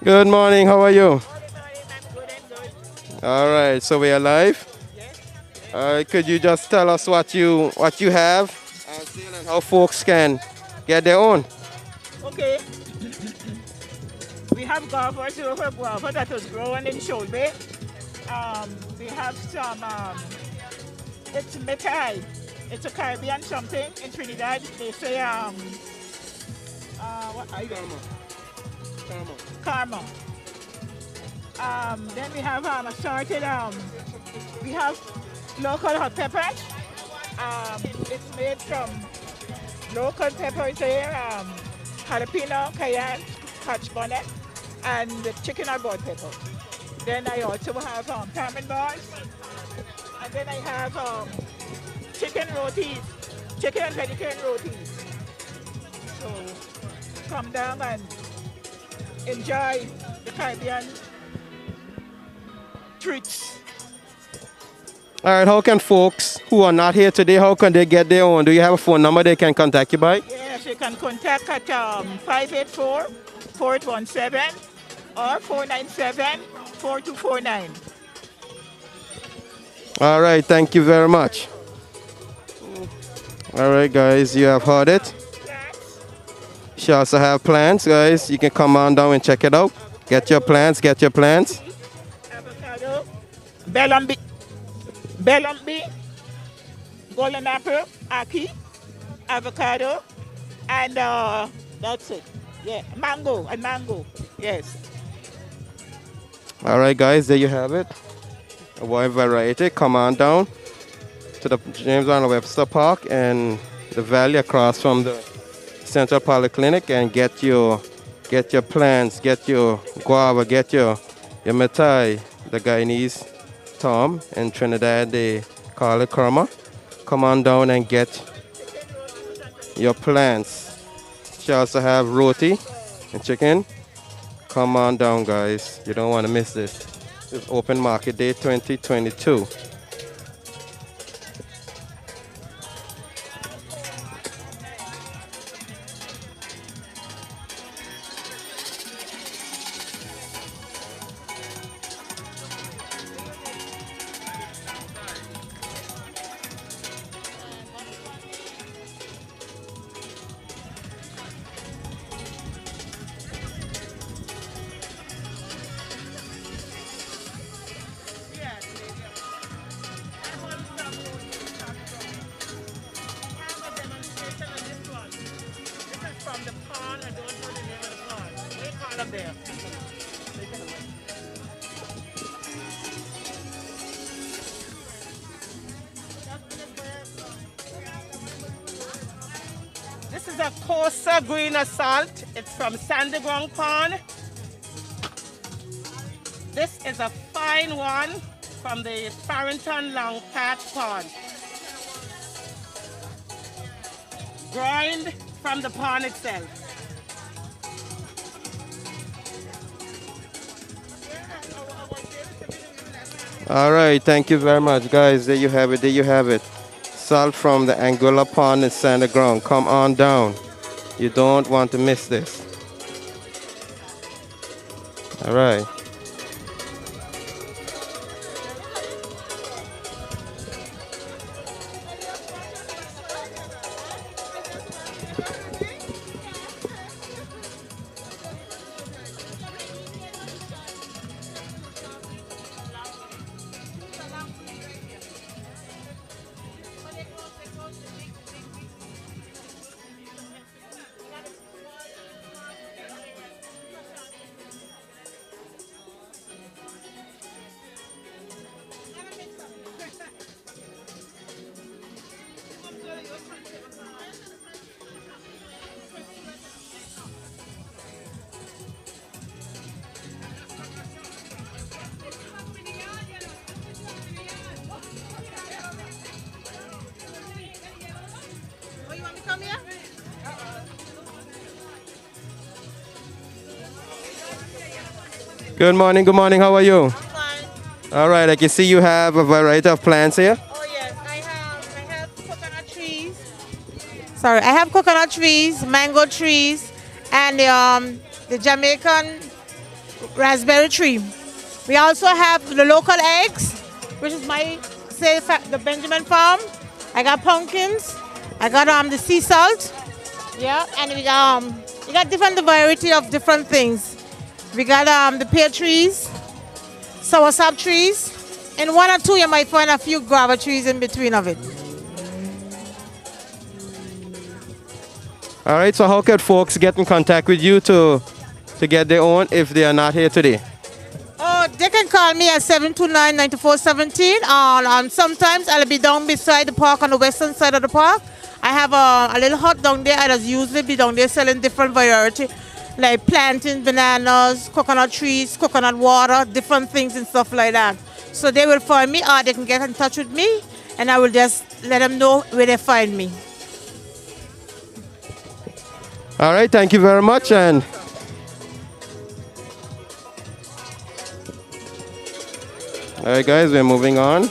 Good morning. How are you? All right. So we are live. Could you just tell us what you have and how folks can get their own? Okay. We have guava, silver guava that was grown in Sholbe. We have some, it's metai. It's a Caribbean something in Trinidad. They say, what are you? Karma. Then we have assorted, we have local hot peppers. It's made from local peppers here, jalapeno, cayenne, scotch bonnet, and the chicken or boiled pepper. Then I also have salmon bars. And then I have chicken rotis, chicken and vegetarian rotis. So come down and enjoy the Caribbean treats. All right. How can folks who are not here today, how can they get their own? Do you have a phone number they can contact you by? Yes, you can contact at 584-4817 or 497-4249. All right. Thank you very much. All right, guys. You have heard it. She also have plants, guys. You can come on down and check it out. Get your plants. Get your plants. Avocado, bellum bee, golden apple, ackee, avocado, and that's it. Yeah, mango and mango. Yes. All right, guys. There you have it. A wide variety. Come on down to the James Arnold Webster Park and the valley across from the Central Polyclinic and get your plants, get your guava, get your metai. The Guyanese Tom in Trinidad they call it karma. Come on down and get your plants. She also have roti and chicken. Come on down, guys. You don't want to miss this. It's Open Market Day 2022. pond. I don't know the name of the pond. What do you call up there? This is a coarser greener salt. It's from Sandyground Pond. This is a fine one from the Farrington Long Path Pond. Grind from the pond itself. All right, thank you very much, guys. There you have it. There you have it. Salt from the Anguilla Pond in Sand Ground. Come on down. You don't want to miss this. All right. Good morning, good morning. How are you? I'm fine. All right, I can see you have a variety of plants here. Oh yes, I have coconut trees. Sorry, I have coconut trees, mango trees, and the Jamaican raspberry tree. We also have the local eggs, which is the Benjamin farm. I got pumpkins. I got the sea salt. Yeah, and we got different variety of different things. We got the pear trees, soursop trees, and one or two you might find a few guava trees in between of it. All right, so how can folks get in contact with you to get their own if they are not here today? Oh, they can call me at 729-9417. And sometimes I'll be down beside the park on the western side of the park. I have a little hut down there. I just usually be down there selling different variety, like planting, bananas, coconut trees, coconut water, different things and stuff like that. So they will find me or they can get in touch with me and I will just let them know where they find me. All right, thank you very much. And all right, guys, we're moving on.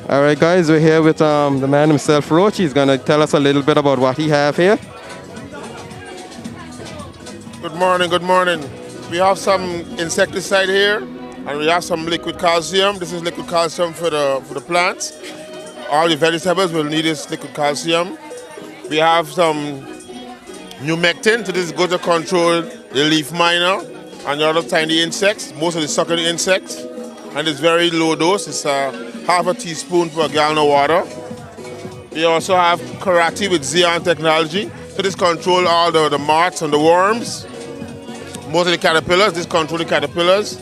All right, guys, we're here with the man himself, Roach. He's going to tell us a little bit about what he have here. Good morning, good morning. We have some insecticide here, and we have some liquid calcium. This is liquid calcium for the plants. All the vegetables will need this liquid calcium. We have some numectin, so this is going to control the leaf miner and the other tiny insects, most of the sucking insects. And it's very low dose, it's half a teaspoon per gallon of water. We also have karate with Xeon technology. So this controls all the moths and the worms. Most of the caterpillars, this controls the caterpillars.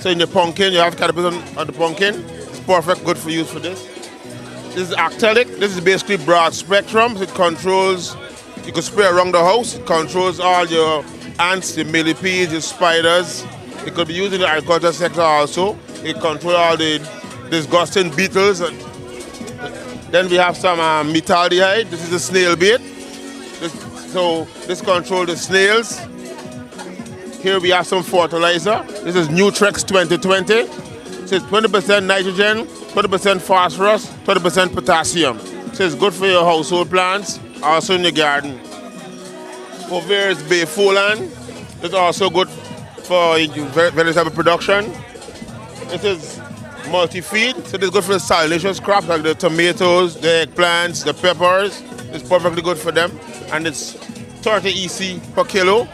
So in the pumpkin, you have caterpillars on the pumpkin. It's perfect, good for use for this. This is Actelic. This is basically broad spectrum. It controls, you can spray around the house. It controls all your ants, your millipedes, your spiders. It could be used in the agriculture sector also. It controls all the disgusting beetles. Then we have some metaldehyde. This is a snail bait. This controls the snails. Here we have some fertilizer. This is Nutrex 2020. So it's 20% nitrogen, 20% phosphorus, 20% potassium. So it's good for your household plants, also in your garden. Over here is Bayfolan. It's also good for vegetable production. This is multi-feed, so this is good for the silicious crops like the tomatoes, the eggplants, the peppers. It's perfectly good for them. And it's 30 EC per kilo.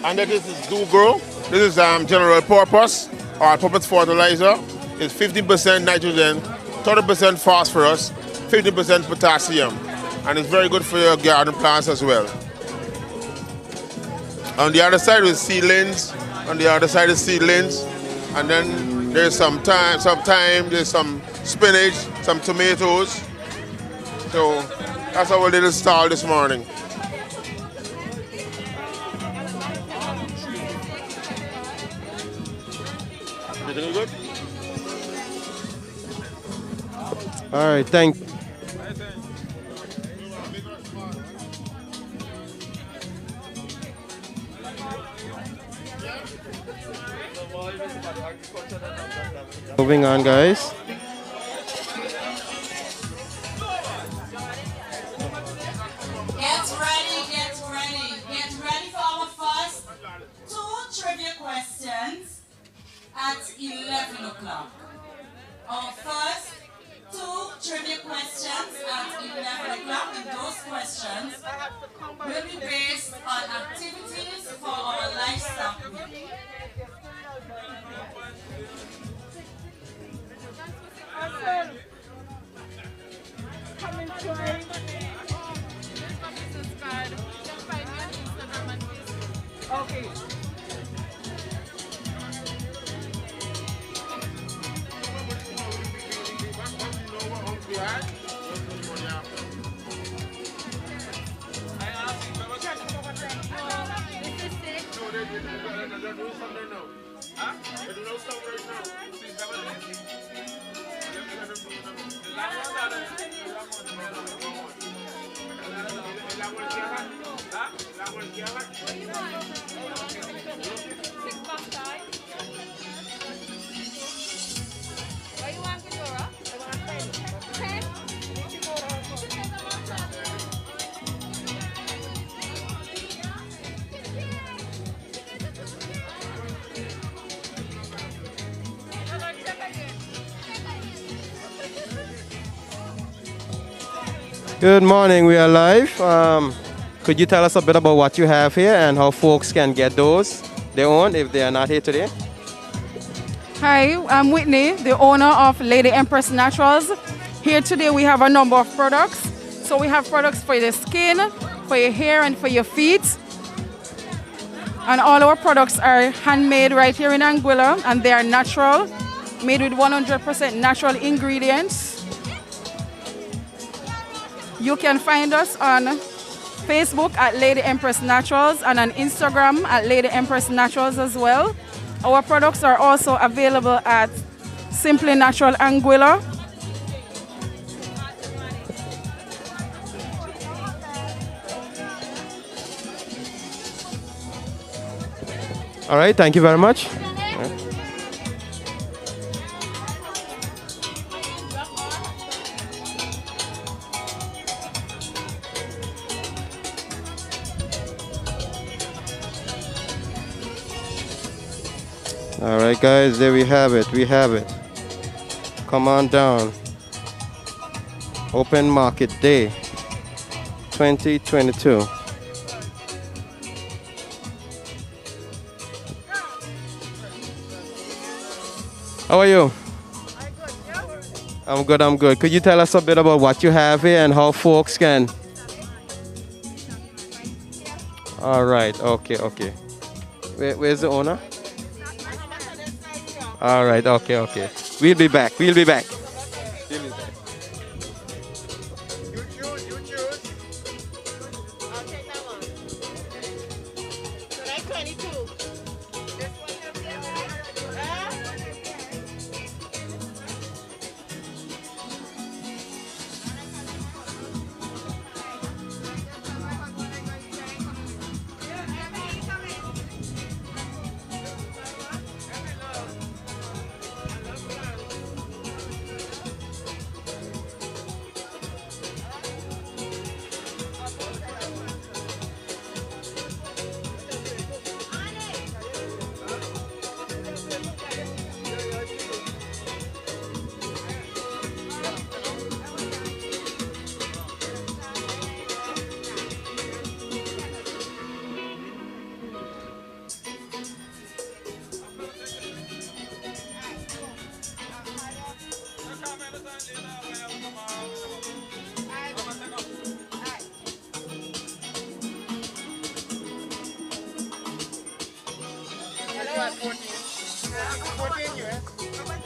And then this is Do Grow. This is general purpose or purpose fertilizer. It's 15% nitrogen, 30% phosphorus, 50% potassium. And it's very good for your garden plants as well. On the other side is seedlings. On the other side is seedlings. And then there's some thyme, there's some spinach, some tomatoes. So that's our little stall this morning. Everything good? All right, thank. Moving on, guys. Get ready for our first 2 trivia questions at 11 o'clock. Our first 2 trivia questions at 11 o'clock, and those questions will be based on activities for our livestock week. Okay. Good morning, we are live. Could you tell us a bit about what you have here and how folks can get those they own if they are not here today? Hi, I'm Whitney, the owner of Lady Empress Naturals. Here today we have a number of products. So we have products for your skin, for your hair, and for your feet. And all our products are handmade right here in Anguilla, and they are natural, made with 100% natural ingredients. You can find us on Facebook at Lady Empress Naturals and on Instagram at Lady Empress Naturals as well. Our products are also available at Simply Natural Anguilla. All right, thank you very much. All right, guys, there we have it. We have it. Come on down. Open Market Day 2022. How are you? I'm good, I'm good. Could you tell us a bit about what you have here and how folks can? All right, okay, okay. Where's the owner? All right, okay, okay. We'll be back, we'll be back. We'll be back.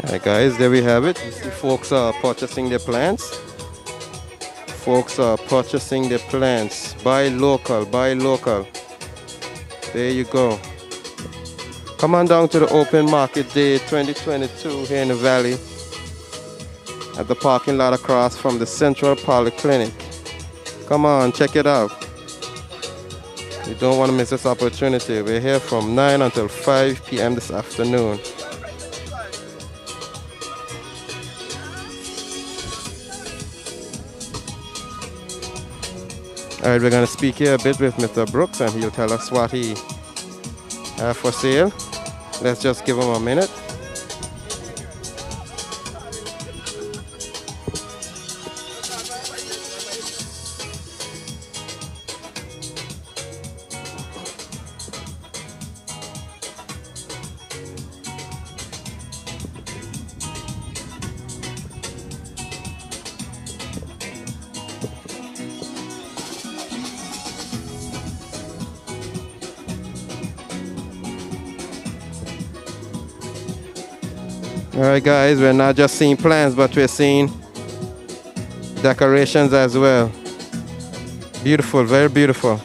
Alright guys, there we have it. You see folks are purchasing their plants. Folks are purchasing their plants. Buy local, buy local. There you go. Come on down to the Open Market Day 2022 here in the Valley at the parking lot across from the Central Polyclinic. Come on, check it out. You don't want to miss this opportunity. We're here from 9 until 5 p.m. this afternoon. Alright, we're going to speak here a bit with Mr. Brooks and he'll tell us what he has for sale. Let's just give him a minute. Alright guys, we're not just seeing plants, but we're seeing decorations as well. Beautiful, very beautiful.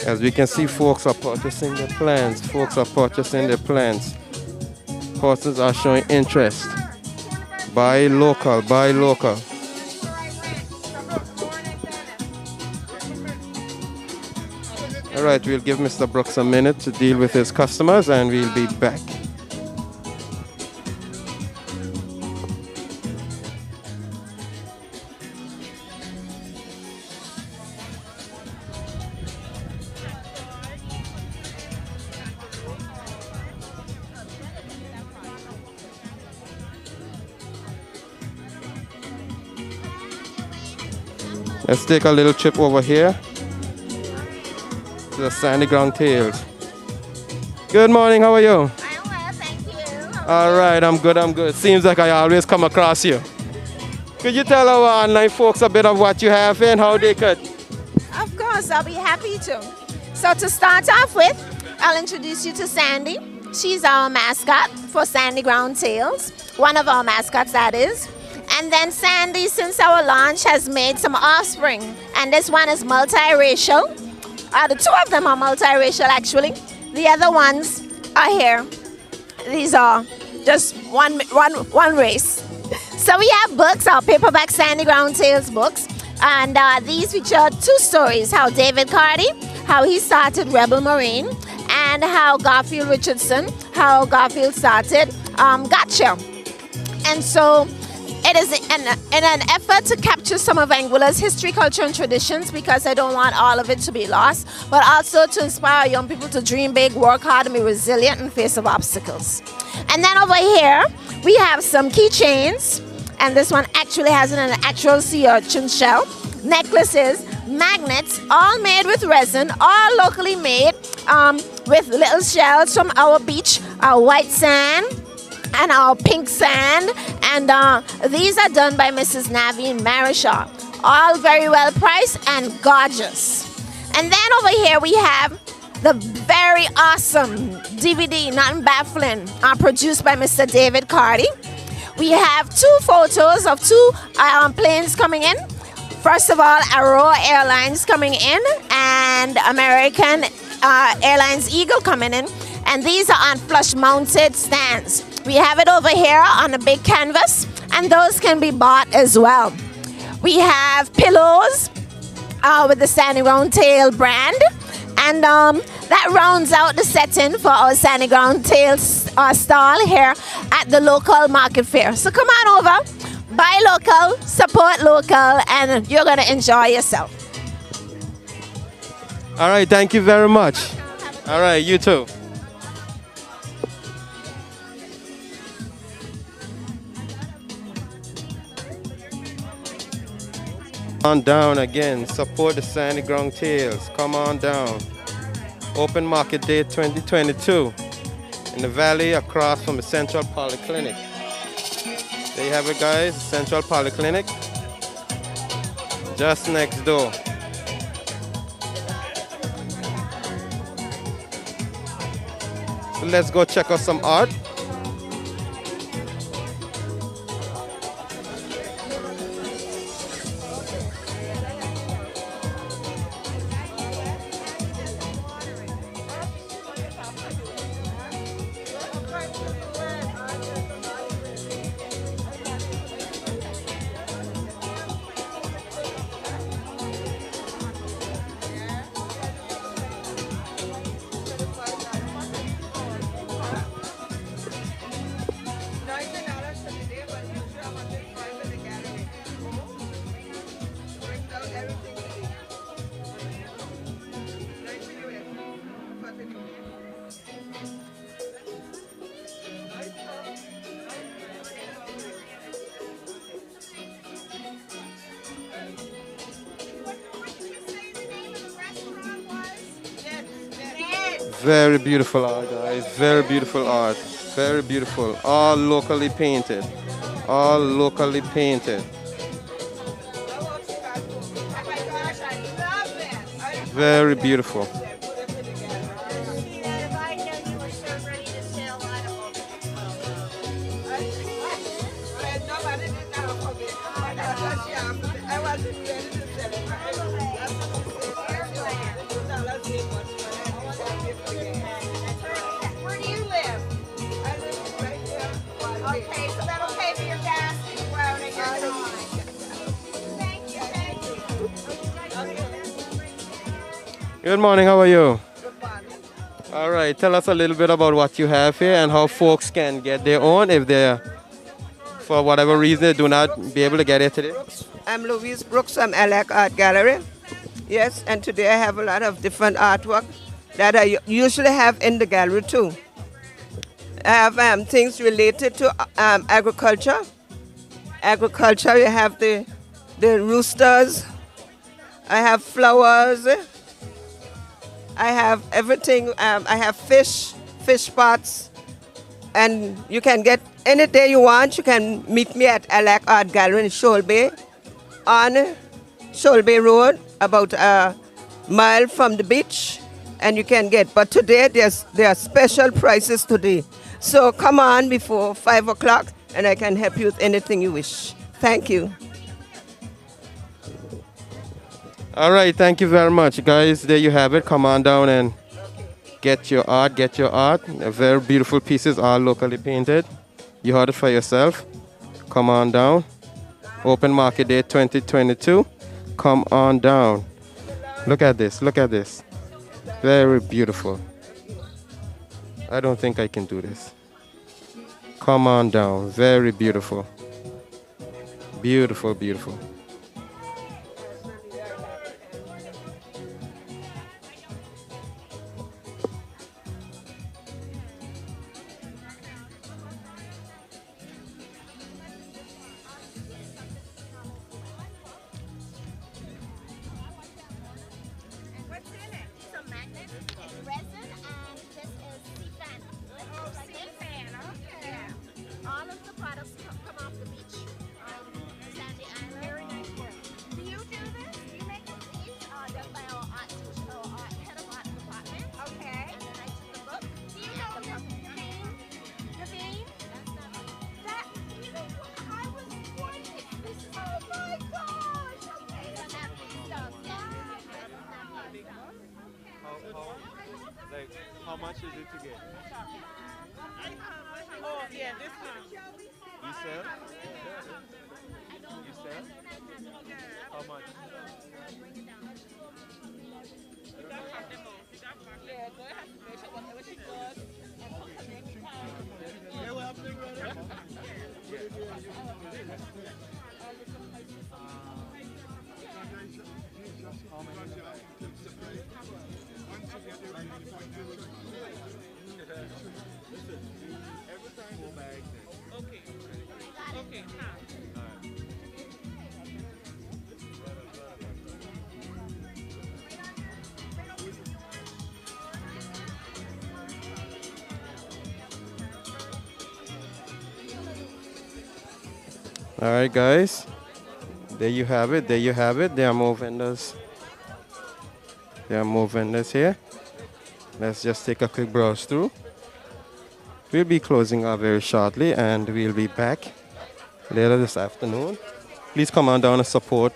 As we can see, folks are purchasing their plants. Folks are purchasing their plants. Persons are showing interest. Buy local, buy local. All right, we'll give Mr. Brooks a minute to deal with his customers and we'll be back. Let's take a little trip over here to the Sandy Ground Tails. Good morning, how are you? I'm well, thank you. All right, I'm good, I'm good. Seems like I always come across you. Could you tell our online folks a bit of what you have and how they could? Of course, I'll be happy to. So to start off with, I'll introduce you to Sandy. She's our mascot for Sandy Ground Tails. One of our mascots, that is. And then Sandy, since our launch, has made some offspring. And this one is multiracial. The two of them are multiracial, actually. The other ones are here. These are just one race. So we have books, our paperback Sandy Ground Tales books. And these feature two stories, how David Carty, how he started Rebel Marine, and how Garfield Richardson, how Garfield started Gotcha. And so it is in an effort to capture some of Anguilla's history, culture, and traditions, because I don't want all of it to be lost, but also to inspire young people to dream big, work hard, and be resilient in face of obstacles. And then over here, we have some keychains, and this one actually has an actual sea urchin shell, necklaces, magnets, all made with resin, all locally made, with little shells from our beach, our white sand, and our pink sand, and these are done by Mrs. Naveen Marishaw. All very well priced and gorgeous. And then over here we have the very awesome DVD, Nothing Baffling, produced by Mr. David Carty. We have two photos of two planes coming in. First of all, Aurora Airlines coming in, and American Airlines Eagle coming in. And these are on flush-mounted stands. We have it over here on a big canvas, and those can be bought as well. We have pillows with the Sandy Ground Tail brand, and that rounds out the setting for our Sandy Ground Tail stall here at the local market fair. So come on over, buy local, support local, and you're going to enjoy yourself. All right, thank you very much. All right, you too. On down again, support the Sandy Ground Tales. Come on down. Open Market Day 2022 in the valley across from the Central Polyclinic. There you have it, guys. Central Polyclinic, just next door. So let's go check out some art. Very beautiful art, guys. Very beautiful art. Very beautiful. All locally painted. All locally painted. Very beautiful. Where do you live? I live right here. Okay, so that'll pay for your gas and your road and your time. Thank you, thank you. Good morning, how are you? All right, tell us a little bit about what you have here and how folks can get their own if they're, for whatever reason, they do not be able to get it today. I'm Louise Brooks from Alec Art Gallery. Yes, and today I have a lot of different artwork that I usually have in the gallery too. I have things related to agriculture. Agriculture, you have the roosters. I have flowers. I have everything. I have fish pots. And you can get any day you want. You can meet me at Alec Art Gallery in Shoal Bay on Shoal Bay Road, about a mile from the beach, and you can get. But today there are special prices today. So come on before 5 o'clock and I can help you with anything you wish. Thank you. All right, thank you very much, guys. There you have it. Come on down and get your art, get your art. Very beautiful pieces, all locally painted. You heard it for yourself. Come on down. Open Market Day 2022. Come on down. Look at this, look at this. Very beautiful. I don't think I can do this. Come on down, very beautiful. Beautiful, beautiful. How much is it to get? Oh, yeah, this one. You sell? You sell? How much? Yeah, go ahead. Make sure whatever she does. All right, guys. There you have it. There you have it. There are more vendors. There are more vendors here. Let's just take a quick browse through. We'll be closing up very shortly, and we'll be back later this afternoon. Please come on down and support.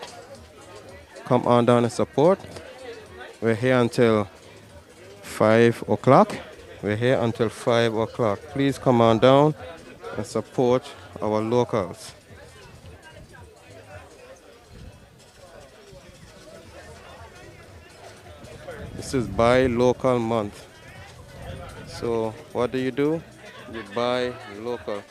Come on down and support. We're here until 5 o'clock. We're here until 5 o'clock. Please come on down and support our locals. This is buy local month. So what do? You buy local.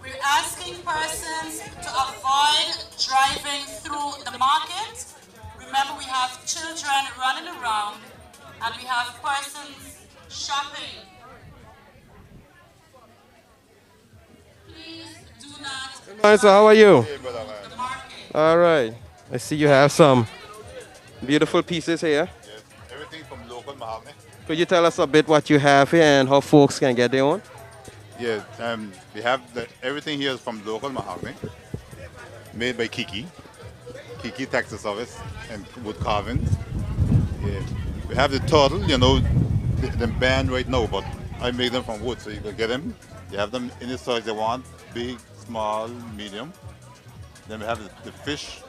We're asking persons to avoid driving through the market. Remember, we have children running around and we have persons shopping. Please do not. Hi, so how are you? All right. I see you have some beautiful pieces here. Yes, everything from local mahogany. Could you tell us a bit what you have here and how folks can get their own? Yeah, we have everything here is from local mahogany, made by Kiki Texas Service and wood carving. Yeah. We have the turtle, the band right now, but I make them from wood, so you can get them. You have them any size you want, big, small, medium. Then we have the fish,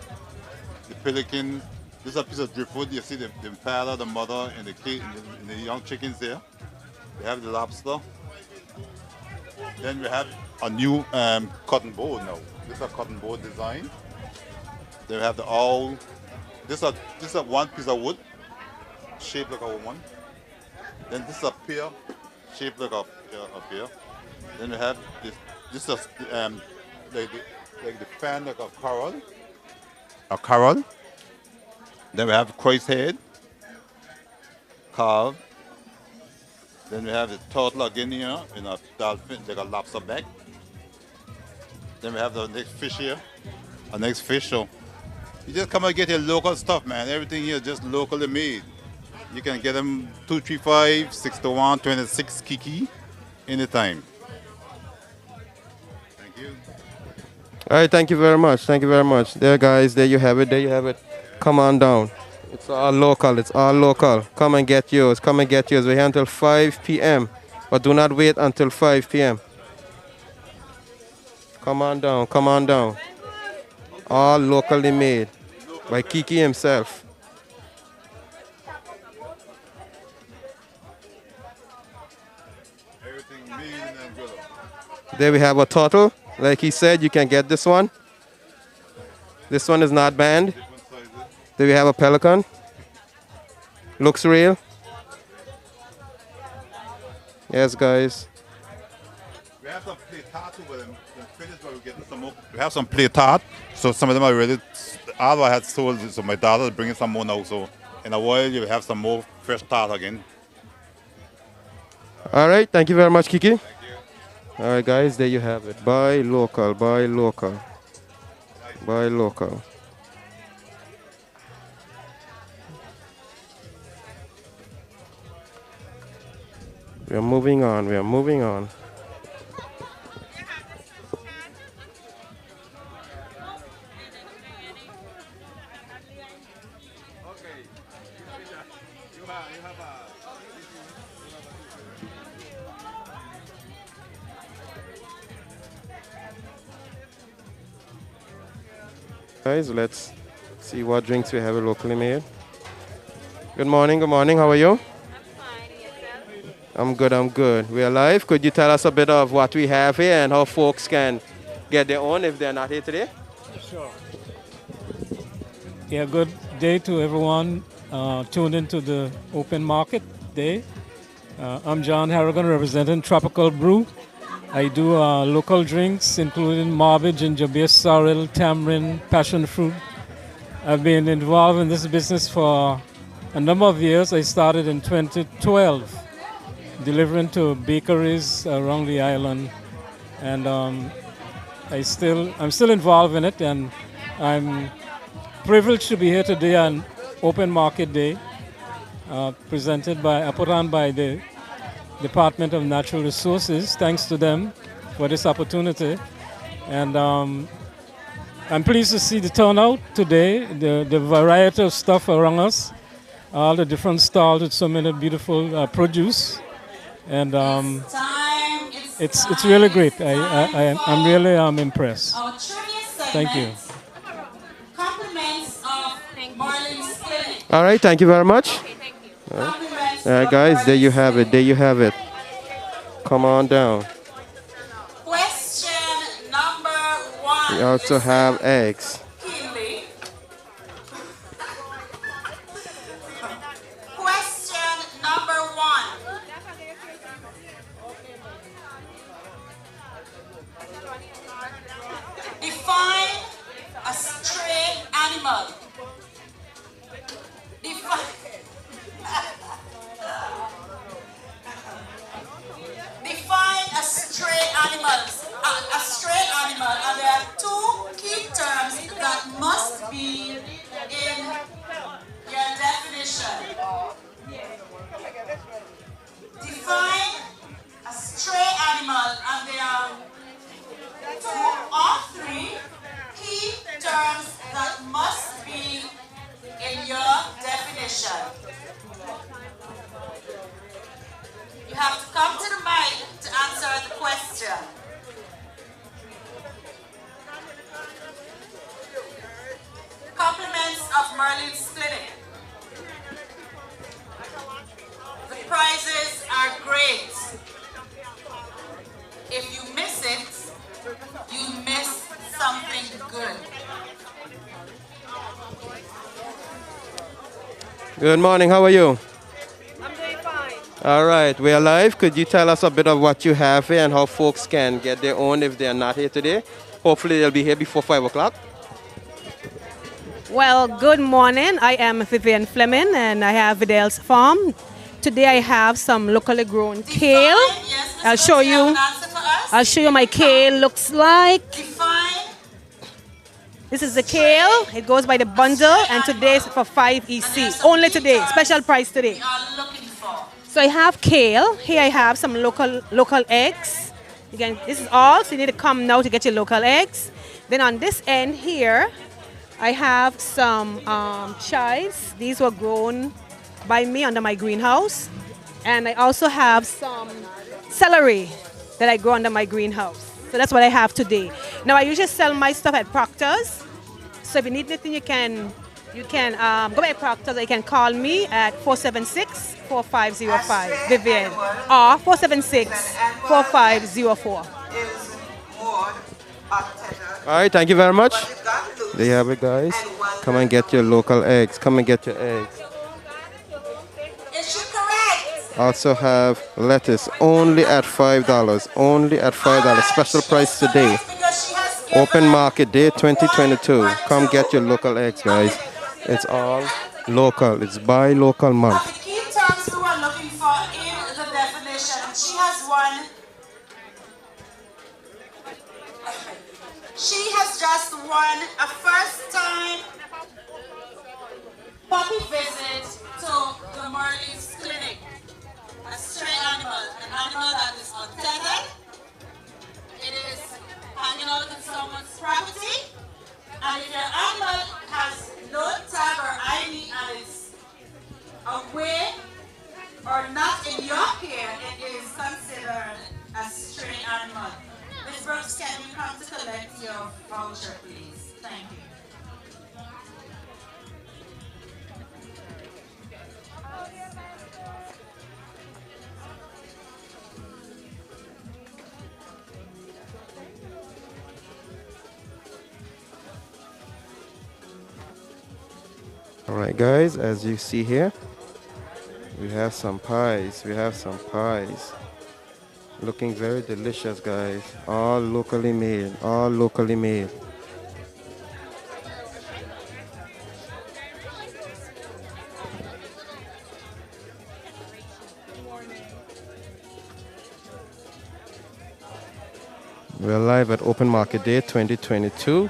the pelican. This is a piece of driftwood. You see the impala, the mother, and the young chickens there. We have the lobster. Then we have a new cotton board now. This is a cotton board design. Then we have the owl. This is one piece of wood, shaped like a woman. Then this is a pear, shaped like a pear. Then we have this. This is like the fan like a coral. A coral. Then we have Christ's head, carved. Then we have the turtle again here in a dolphin, like a lobster back. Then we have the next fish here, a next fish. So you just come and get your local stuff, man. Everything here is just locally made. You can get them 235, 621, 26 Kiki anytime. Thank you. All right, thank you very much. Thank you very much. There, guys, there you have it. There you have it. Come on down. It's all local. It's all local. Come and get yours. Come and get yours. We're here until 5 p.m. But do not wait until 5 p.m. Come on down. Come on down. All locally made by Kiki himself. Everything made in Anguilla. There we have a turtle. Like he said, you can get this one. This one is not banned. There we have a pelican. Looks real. Yes, guys. We have some play tart over them. We have some play tart. So some of them are really. All I had sold, so my daughter is bringing some more now. So in a while, you will have some more fresh tart again. All right. Thank you very much, Kiki. Thank you. All right, guys. There you have it. Buy local. Buy local. Buy local. We are moving on. We are moving on. Guys, let's see what drinks we have locally made. Good morning. Good morning. How are you? I'm good, I'm good. We're live. Could you tell us a bit of what we have here and how folks can get their own if they're not here today? Sure. Yeah, good day to everyone tuned into the Open Market Day. I'm John Harrigan, representing Tropical Brew. I do local drinks, including Marby, ginger beer, sorrel, tamarind, passion fruit. I've been involved in this business for a number of years. I started in 2012, delivering to bakeries around the island, and I'm still involved in it, and I'm privileged to be here today on Open Market Day, put on by the Department of Natural Resources. Thanks to them for this opportunity, and I'm pleased to see the turnout today, the variety of stuff around us, all the different stalls with so many beautiful produce, and it's really great. I'm really impressed. Thank you. Compliments of Marlins Clinic. All right, thank you very much. All right, guys, there you have it. There you have it. Come on down. Question number 1. We also have eggs. Kinley. Question number 1. Define a stray animal. Define a stray animal. A stray animal, and there are 2 key terms that must be in your definition. Define a stray animal, and there are 2 or 3 key terms that must be in your definition. You have to come to the mic to answer the question. Compliments of Merlin's Clinic. The prizes are great. If you miss it, you miss something good. Good morning, how are you? All right, we are live. Could you tell us a bit of what you have here and how folks can get their own if they are not here today? Hopefully they'll be here before 5 o'clock. Well, good morning. I am Vivian Fleming and I have Vidal's Farm. Today I have some locally grown kale. I'll show you my kale looks like. This is the kale. It goes by the bundle and today is for 5 EC. Only today, special price today. So I have kale. Here I have some local eggs. Again, this is all, so you need to come now to get your local eggs. Then on this end here, I have some chives. These were grown by me under my greenhouse. And I also have some celery that I grow under my greenhouse. So that's what I have today. Now I usually sell my stuff at Proctor's. So if you need anything, you can go by Proctor's or you can call me at 476-4505, Vivian, or 476-4504. All right, thank you very much. There you have it, guys. Come and get your local eggs. Come and get your eggs. Also have lettuce only at $5. Only at $5. Special price today. Open Market Day 2022. Come get your local eggs, guys. It's all local. It's buy local month. The key terms we were looking for in the definition, and she has one. She has just won a first-time puppy visit to the Merlin's Clinic. A stray animal, an animal that is untethered. It is hanging out in someone's property. And if your animal has no tag or ID and is away or not in your care, it is considered a stray animal. Ms. Brooks, can you come to collect your voucher, please? Thank you. All right, guys, as you see here, we have some pies. We have some pies. Looking very delicious, guys. All locally made. All locally made. We're live at Open Market Day 2022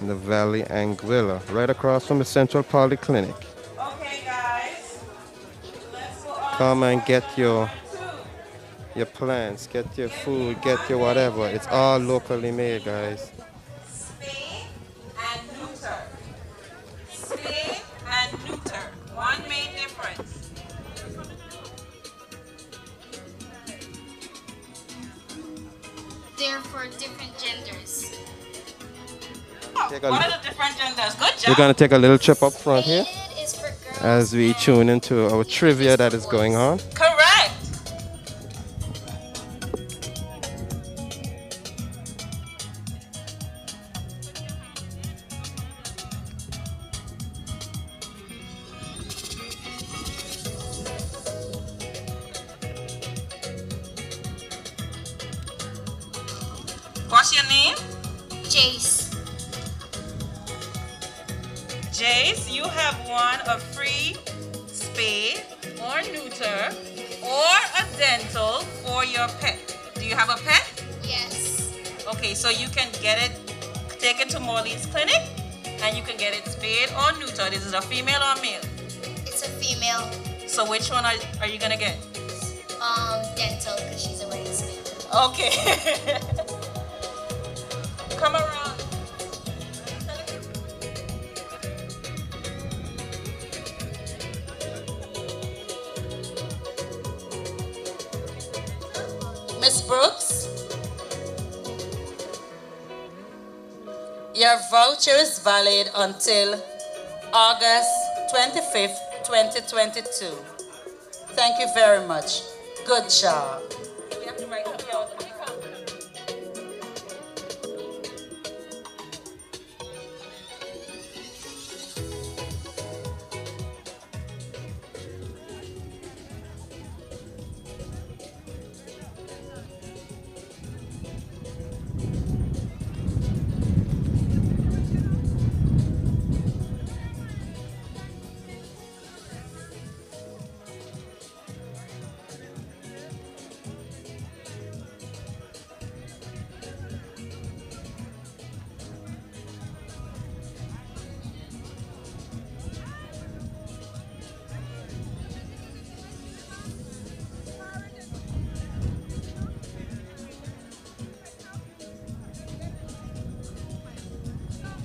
in the Valley Anguilla, right across from the Central Polyclinic. Okay, guys. Come and get your plants, get your food, get your whatever. It's all locally made, guys. Spay and neuter. Spay and neuter. One main difference. They're for different genders. Take a What are the different genders? Good job. We're going to take a little trip up front here as we tune into our trivia that is going on. Correct. What's your name? Jace. Jace, you have won a free spay or neuter or a dental for your pet. Do you have a pet? Yes. Okay, so you can get it, take it to Morley's clinic and you can get it spayed or neutered. Is it a female or male? It's a female. So which one are you gonna get? Dental, because she's already spayed. Okay. Come around. Miss Brooks, your voucher is valid until August 25th, 2022. Thank you very much. Good job. We have to write up your order.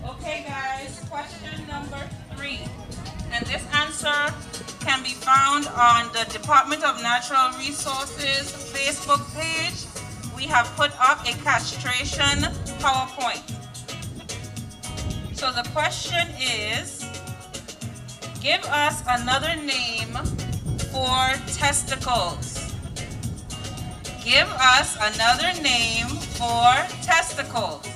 Okay, guys, question number 3. And this answer can be found on the Department of Natural Resources Facebook page. We have put up a castration PowerPoint. So the question is, give us another name for testicles. Give us another name for testicles.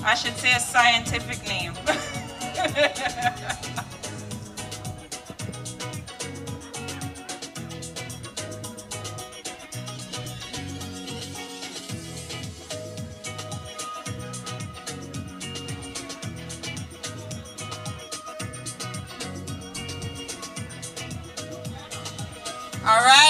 I should say a scientific name. All right.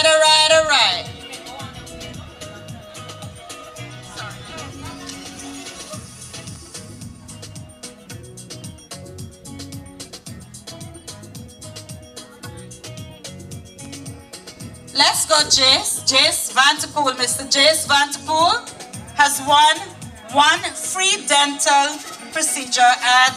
Let's go, Jace. Jace Vanterpool. Mr. Jace Vanterpool has won one free dental procedure at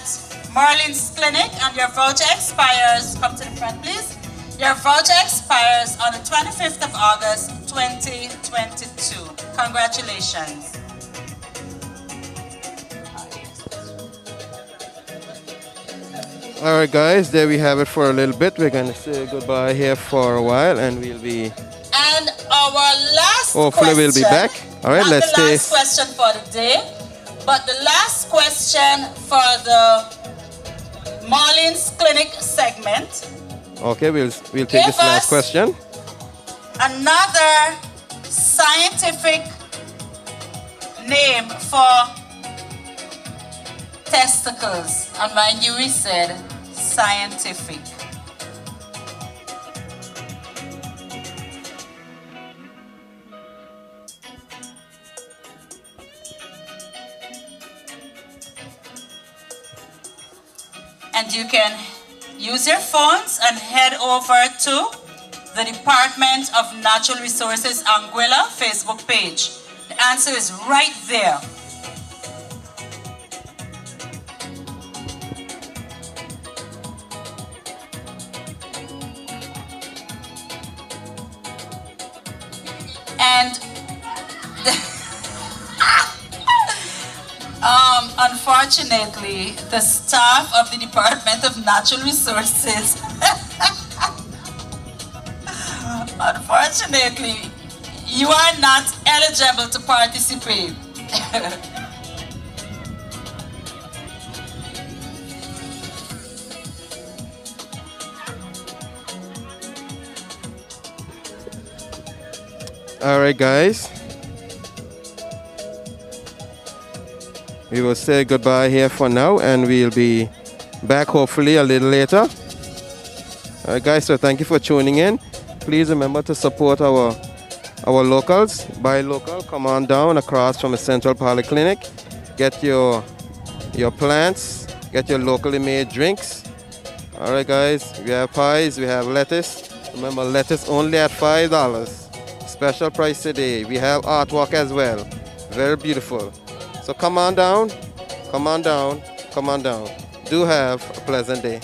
Marlene's Clinic, and your voucher expires, come to the front please, your voucher expires on the 25th of August 2022. Congratulations. All right, guys, there we have it for a little bit. We're going to say goodbye here for a while, and we'll be... And our last hopefully question, we'll be back. All right, not let's the stay. last question for the day. But the last question for the Marlins Clinic segment. Okay, we'll take this last question. Another scientific name for testicles. And mind you, we said scientific. And you can use your phones and head over to the Department of Natural Resources Anguilla Facebook page. The answer is right there. And unfortunately, the staff of the Department of Natural Resources, unfortunately, you are not eligible to participate. All right, guys. We will say goodbye here for now, and we'll be back hopefully a little later. All right, guys, so thank you for tuning in. Please remember to support our locals. Buy local, come on down across from the Central Polyclinic. Get your plants, get your locally made drinks. All right, guys, we have pies, we have lettuce. Remember, lettuce only at $5. Special price today. We have artwork as well. Very beautiful. So come on down, come on down, come on down. Do have a pleasant day.